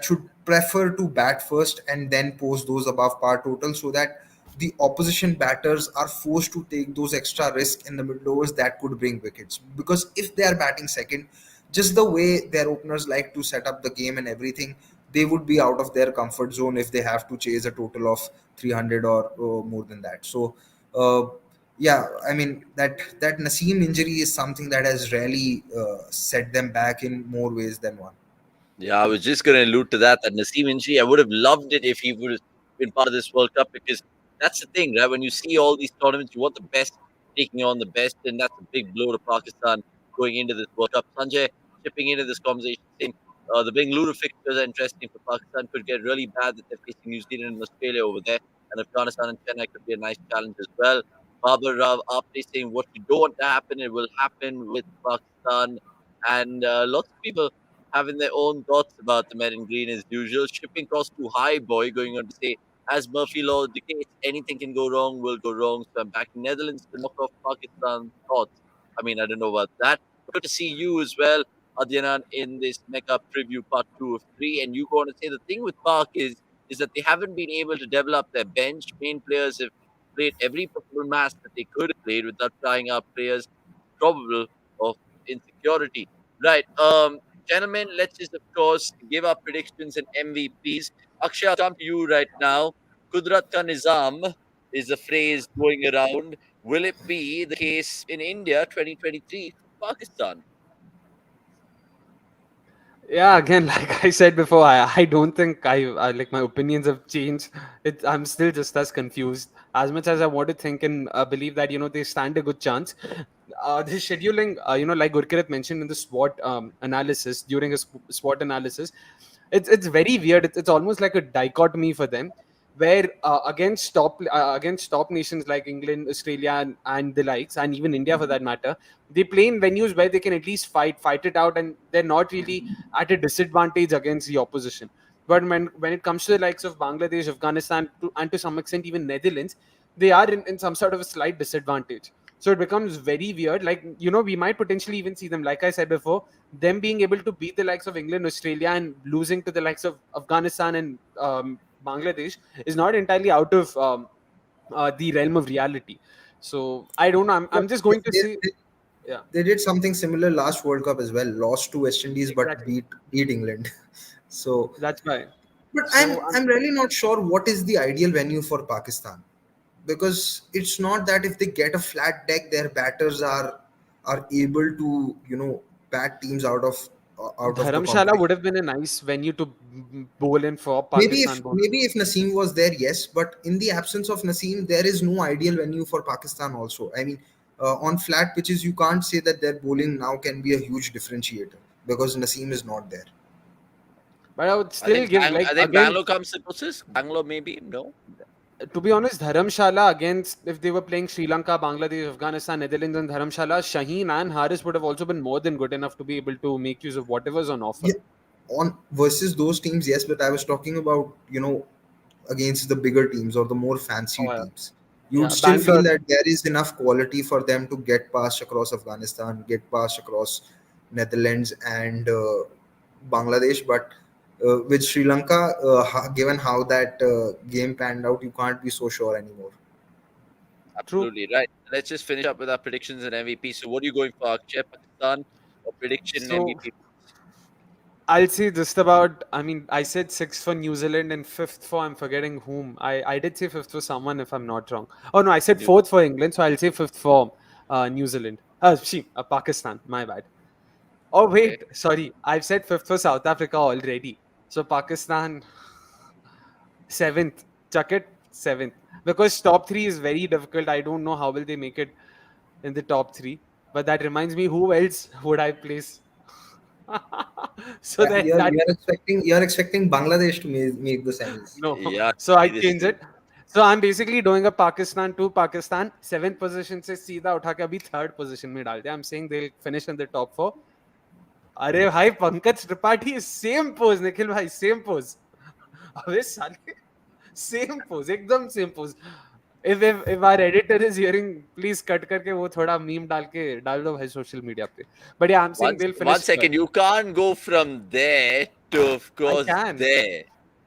Speaker 2: should prefer to bat first and then post those above par total, so that the opposition batters are forced to take those extra risks in the mid overs that could bring wickets. Because if they are batting second, just the way their openers like to set up the game and everything, they would be out of their comfort zone if they have to chase a total of 300 or more than that. So uh, yeah, I mean that Naseem injury is something that has really set them back in more ways than one.
Speaker 1: Yeah, I was just going to allude to that. That Naseem Inji, I would have loved it if he would have been part of this World Cup, because that's the thing, right? When you see all these tournaments, you want the best taking on the best, and that's a big blow to Pakistan going into this World Cup. Sanjay chipping into this conversation, saying the Bengaluru fixtures are interesting for Pakistan. Could get really bad that they're facing New Zealand and Australia over there, and Afghanistan and Chennai could be a nice challenge as well. Babar Rav Apte saying what you don't want to happen, it will happen with Pakistan, and lots of people having their own thoughts about the men in green as usual. Shipping costs too high, boy, going on to say, as Murphy Law dictates, anything can go wrong, will go wrong. So I'm back in Netherlands to knock off Pakistan thoughts. I mean, I don't know about that. Good to see you as well, Adyanan, in this mega preview part 2 of 3. And you go on to say the thing with Park is that they haven't been able to develop their bench. Main players have played every possible match that they could have played without trying out players probable of insecurity. Right. Gentlemen, let's just, of course, give our predictions and MVPs. Akshay, I'll come to you right now. Kudrat ka Nizam is a phrase going around. Will it be the case in India 2023 for Pakistan?
Speaker 3: Yeah, again, like I said before, I don't think I like my opinions have changed. I'm still just as confused. As much as I want to think and believe that they stand a good chance. The scheduling, like Gurkirat mentioned in the SWOT analysis during a SWOT analysis, it's very weird. It's almost like a dichotomy for them, where against top nations like England, Australia, and the likes, and even India for that matter, they play in venues where they can at least fight it out, and they're not really at a disadvantage against the opposition. But when it comes to the likes of Bangladesh, Afghanistan, and to some extent even Netherlands, they are in some sort of a slight disadvantage. So it becomes very weird. Like, we might potentially even see them, like I said before, them being able to beat the likes of England, Australia, and losing to the likes of Afghanistan and Bangladesh is not entirely out of the realm of reality. So I don't know. I'm just
Speaker 2: They,
Speaker 3: going to
Speaker 2: they,
Speaker 3: say,
Speaker 2: they,
Speaker 3: yeah,
Speaker 2: they did something similar last World Cup as well. Lost to West Indies, but
Speaker 3: exactly.
Speaker 2: beat England. So,
Speaker 3: That's why.
Speaker 2: but
Speaker 3: So
Speaker 2: I'm really not sure what is the ideal venue for Pakistan, because it's not that if they get a flat deck, their batters are able to bat teams out of the
Speaker 3: Dharamshala would
Speaker 2: competition.
Speaker 3: have been a nice venue to bowl in for
Speaker 2: Maybe
Speaker 3: Pakistan
Speaker 2: if
Speaker 3: bowlers.
Speaker 2: maybe if Naseem was there, yes, but in the absence of Naseem, there is no ideal venue for Pakistan. Also, I mean, on flat pitches, you can't say that their bowling now can be a huge differentiator because Naseem is not there.
Speaker 3: But I would still give, like,
Speaker 1: I think
Speaker 3: again,
Speaker 1: Bangalore comes to closest. Bangalore, maybe no.
Speaker 3: to be honest, Dharamshala against, if they were playing Sri Lanka, Bangladesh, Afghanistan, Netherlands, and Dharamshala, Shaheen and Haris would have also been more than good enough to be able to make use of whatever's on offer.
Speaker 2: Yeah, on versus those teams, yes, but I was talking about against the bigger teams or the more fancy
Speaker 3: Oh, yeah.
Speaker 2: teams. You would
Speaker 3: Yeah,
Speaker 2: still feel
Speaker 3: Bangalore.
Speaker 2: that there is enough quality for them to get past across Afghanistan, get past across Netherlands and Bangladesh. But with Sri Lanka, given how that game panned out, you can't be so sure anymore.
Speaker 3: True.
Speaker 1: Absolutely right. let's just finish up with our predictions and MVP. So, what are you going for, Akshay? Pakistan or prediction and
Speaker 3: So
Speaker 1: MVP?
Speaker 3: I'll say just about. I mean, I said sixth for New Zealand and fifth for I'm forgetting whom. I did say fifth for someone if I'm not wrong. Oh no, I said
Speaker 1: New
Speaker 3: fourth for England, so I'll say fifth for New Zealand. Pakistan. My bad. Oh
Speaker 1: Okay.
Speaker 3: wait, sorry. I've said fifth for South Africa already. So Pakistan seventh. Chuck it seventh because top three is very difficult. I don't know how will they make it in the top three. But that reminds me, who else would I place? So
Speaker 2: Yeah,
Speaker 3: that
Speaker 2: you're
Speaker 3: that
Speaker 2: you're expecting Bangladesh to make the semis.
Speaker 3: no.
Speaker 1: Yeah,
Speaker 3: So I
Speaker 1: see this
Speaker 3: change
Speaker 1: too.
Speaker 3: it. So I'm basically doing a Pakistan to Pakistan seventh position से सीधा उठा के अभी third position में डाल दिया. I'm saying they'll finish in the top four. अरे भाई पंकज त्रिपाठी सेम पोज निखिल भाई सेम पोज अबे साले सेम पोज एकदम same pose if our editor is hearing please cut करके वो थोड़ा मीम डाल के डाल दो भाई सोशल मीडिया पे but yeah I'm saying they'll
Speaker 1: One
Speaker 3: finish
Speaker 1: second.
Speaker 3: third.
Speaker 1: You can't go from there to, of
Speaker 3: I
Speaker 1: course,
Speaker 3: can
Speaker 1: there.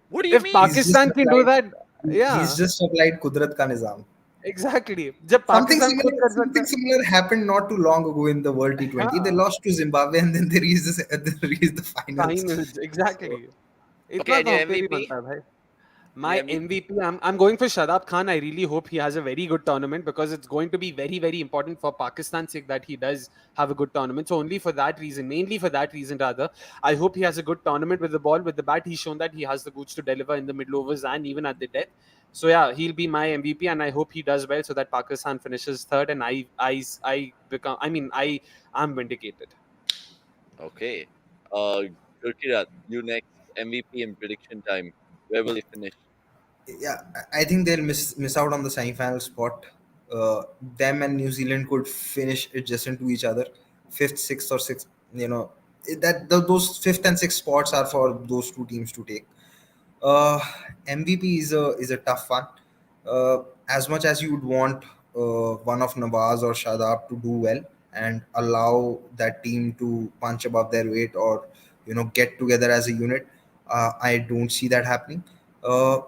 Speaker 1: What do you
Speaker 3: if
Speaker 1: mean?
Speaker 2: He's just
Speaker 3: Pakistan can do
Speaker 2: applied.
Speaker 3: that.
Speaker 2: He's
Speaker 3: Yeah,
Speaker 2: just applied Kudrat ka nizam.
Speaker 3: exactly. जब
Speaker 2: Something
Speaker 3: Pakistan खुद
Speaker 2: similar,
Speaker 3: कर
Speaker 2: something
Speaker 3: सकता
Speaker 2: similar happened not too long ago in the World
Speaker 3: है
Speaker 2: T20. They
Speaker 3: हाँ
Speaker 2: lost to Zimbabwe and then they reached they reached the finals.
Speaker 3: finals
Speaker 2: So
Speaker 3: exactly. इतना
Speaker 1: Okay, and
Speaker 3: तो
Speaker 1: your
Speaker 3: हम पे भी
Speaker 1: MVP?
Speaker 3: बनता है भाई.
Speaker 1: Your
Speaker 3: My
Speaker 1: MVP?
Speaker 3: MVP, I'm going for Shadab Khan. I really hope he has a very good tournament because it's going to be very, very important for Pakistan's sake that he does have a good tournament. So only for that reason, mainly for that reason rather, I hope he has a good tournament with the ball, with the bat. He's shown that he has the goods to deliver in the middle overs and even at the death. So yeah, he'll be my MVP, and I hope he does well so that Pakistan finishes third, and I become. I mean, I am vindicated.
Speaker 1: Okay. Uh, Gurkirat, you next. MVP and prediction time. Where will you finish?
Speaker 2: yeah, I think they'll miss out on the semi-final spot. Them and New Zealand could finish adjacent to each other, fifth, sixth, or sixth. Those fifth and sixth spots are for those two teams to take. Uh, MVP is a tough one. As much as you would want one of Nawaz or Shadab to do well and allow that team to punch above their weight or get together as a unit, I don't see that happening. Uh,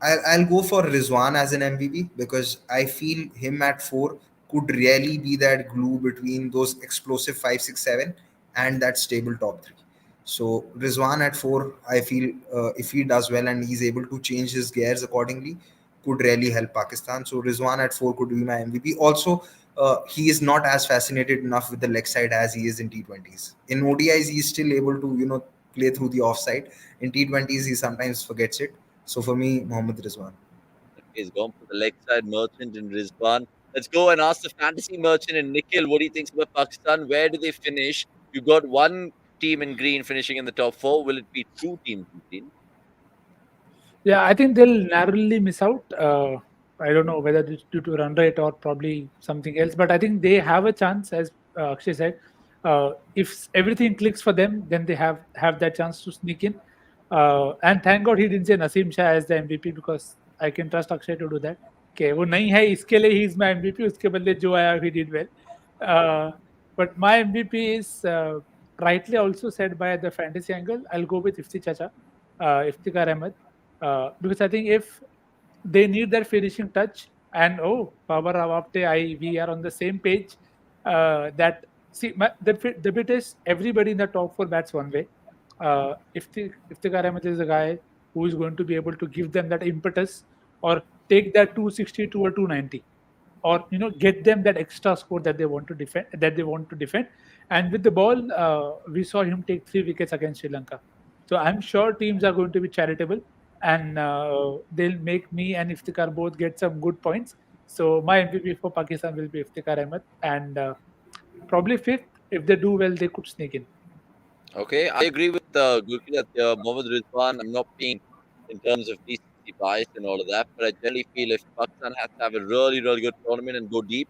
Speaker 2: I'll go for Rizwan as an MVP because I feel him at four could really be that glue between those explosive five, six, seven and that stable top three. So Rizwan at four, I feel if he does well and he's able to change his gears accordingly, could really help Pakistan. So Rizwan at four could be my MVP. Also, he is not as fascinated enough with the leg side as he is in T20s. In ODIs, he's still able to play through the offside. In T20s, he sometimes forgets it. So for me, Mohammad Rizwan.
Speaker 1: He's gone for the leg side merchant in Rizwan. Let's go and ask the fantasy merchant and Nikhil what he thinks about Pakistan. Where do they finish? You got one team in green finishing in the top four. Will it be two teams in green?
Speaker 4: Yeah, I think they'll narrowly miss out. I don't know whether it's due to run rate or probably something else, but I think they have a chance, as Akshay said. If everything clicks for them, then they have that chance to sneak in. And thank God he didn't say Naseem Shah as the MVP because I can trust Akshay to do that. Okay, वो नहीं है इसके लिए he is my MVP. उसके बदले जो आया he did well. Uh, but my MVP is rightly also said by the fantasy angle. I'll go with Chacha, Iftikhar Ahmed, because I think if they need that finishing touch, and Power Avapte, we are on the same page. That see the bit is everybody in the top four bats one way. Iftikhar Ahmed is the guy who is going to be able to give them that impetus or take that 262 or 290 or get them that extra score that they want to defend. And with the ball, we saw him take 3 wickets against Sri Lanka. So I'm sure teams are going to be charitable and they'll make me and Iftikhar both get some good points. So my MVP for Pakistan will be Iftikhar Ahmed, and probably fifth. If they do well, they could sneak in.
Speaker 1: Okay, I agree with Gurkirat, Mohammad Rizwan. I'm not being in terms of decency bias and all of that, but I generally feel if Pakistan has to have a really, really good tournament and go deep,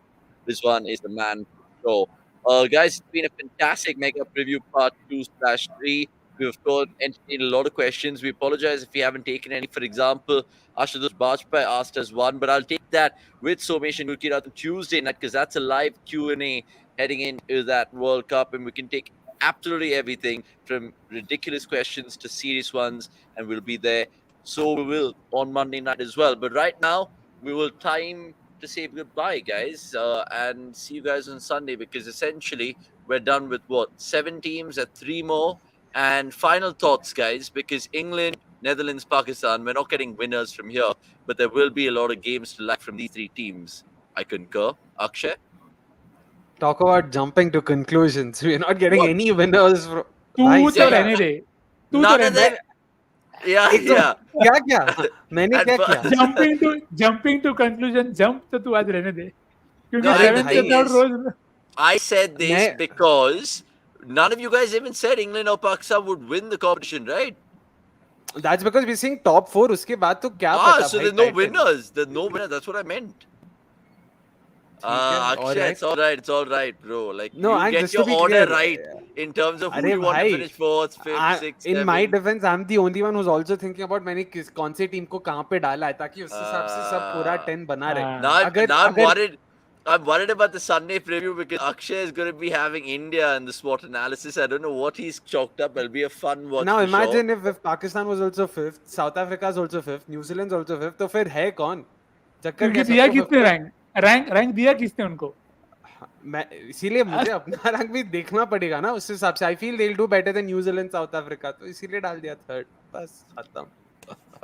Speaker 1: Rizwan is the man for sure. Guys, it's been a fantastic mega preview part 2/3. We've of course entertained a lot of questions. We apologize if we haven't taken any. For example, Ashutosh Bajpai asked us one, but I'll take that with Somesh and Gurkirat on Tuesday night because that's a live Q&A heading into that World Cup, and we can take absolutely everything from ridiculous questions to serious ones, and we'll be there. So we will on Monday night as well. But right now, we will time to say goodbye, guys, and see you guys on Sunday, because essentially we're done with what, 7 teams at 3 more. And final thoughts, guys, because England, Netherlands, Pakistan, we're not getting winners from here, but there will be a lot of games to like from these 3 teams. I concur. Akshay?
Speaker 3: Talk about jumping to conclusions. We're not getting
Speaker 1: What?
Speaker 3: any winners.
Speaker 4: तू
Speaker 3: भाई
Speaker 4: तो
Speaker 1: Yeah, yeah.
Speaker 4: रहने
Speaker 3: साहब,
Speaker 4: दे तू तो
Speaker 1: None of
Speaker 4: रहने दे
Speaker 1: that. Yeah,
Speaker 3: एक तो
Speaker 1: yeah.
Speaker 3: क्या क्या मैंने
Speaker 1: And
Speaker 3: क्या
Speaker 1: for-
Speaker 3: किया?
Speaker 4: jumping to conclusion jump तो तू आज रहने दे क्योंकि
Speaker 1: No,
Speaker 3: अरे
Speaker 1: and the
Speaker 4: 7
Speaker 3: भाई,
Speaker 4: say
Speaker 1: thing
Speaker 4: third
Speaker 1: is,
Speaker 4: rose
Speaker 1: I said this
Speaker 3: मैं
Speaker 1: because none of you guys even said England or Pakistan would win the competition, right?
Speaker 3: that's because we're seeing top 4. उसके बाद तो क्या पता
Speaker 1: So
Speaker 3: भाई
Speaker 1: there's no
Speaker 3: title.
Speaker 1: winners. There's no winners. That's what I meant.
Speaker 3: ठीक है, all
Speaker 1: Akshay,
Speaker 3: right.
Speaker 1: it's all right. It's all right, bro. Like,
Speaker 3: No,
Speaker 1: you
Speaker 3: and
Speaker 1: get
Speaker 3: just to
Speaker 1: your
Speaker 3: be
Speaker 1: order
Speaker 3: clear,
Speaker 1: right in terms of who
Speaker 3: अरे
Speaker 1: you want to
Speaker 3: भाई,
Speaker 1: finish fourth, fifth, sixth,
Speaker 3: in my
Speaker 1: seventh.
Speaker 3: defense, I'm the only one who's also thinking about मैंने कौन सी team को कहाँ पे डाला है ताकि उस हिसाब से सब पूरा 10 बना रहे.
Speaker 1: Now,
Speaker 3: अगर
Speaker 1: now I'm
Speaker 3: अगर
Speaker 1: worried. I'm worried about the Sunday preview because Akshay is going to be having India in the SWOT analysis. I don't know what he's chalked up. It'll be a fun watch.
Speaker 3: now
Speaker 1: for
Speaker 3: imagine
Speaker 1: sure.
Speaker 3: if Pakistan was also 5th, South Africa is also 5th, New Zealand's also 5th, तो फिर है कौन? चक्कर
Speaker 4: क्योंकि
Speaker 3: क्या
Speaker 4: दिया
Speaker 3: सबको
Speaker 4: किसने
Speaker 3: 5th?
Speaker 4: रैंक दिया किसने उनको
Speaker 3: मैं इसीलिए मुझे अपना रैंक भी देखना पड़ेगा ना उस हिसाब से. I feel they'll do better than New Zealand, South Africa, तो इसीलिए डाल दिया 3rd. बस खत्म.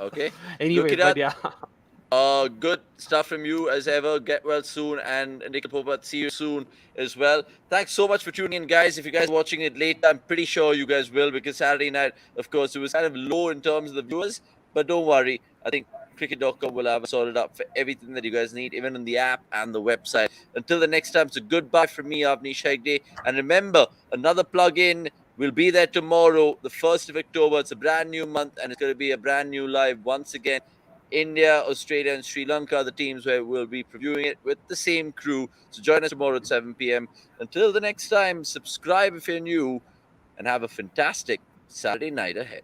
Speaker 1: Okay.
Speaker 3: Anyway,
Speaker 1: Look it
Speaker 3: but
Speaker 1: up.
Speaker 3: yeah.
Speaker 1: Good stuff from you as ever. Get well soon, and Nikhil Popat, see you soon as well. Thanks so much for tuning in, guys. If you guys are watching it later, I'm pretty sure you guys will, because Saturday night, of course, it was kind of low in terms of the viewers. But don't worry, I think cricket.com will have sorted up for everything that you guys need, even on the app and the website. Until the next time, so goodbye from me, Avnish Hegde. And remember, another plug-in will be there tomorrow, the 1st of October. It's a brand new month, and it's going to be a brand new live once again. India, Australia, and Sri Lanka are the teams where we'll be previewing it with the same crew. So join us tomorrow at 7 p.m. Until the next time, subscribe if you're new, and have a fantastic Saturday night ahead.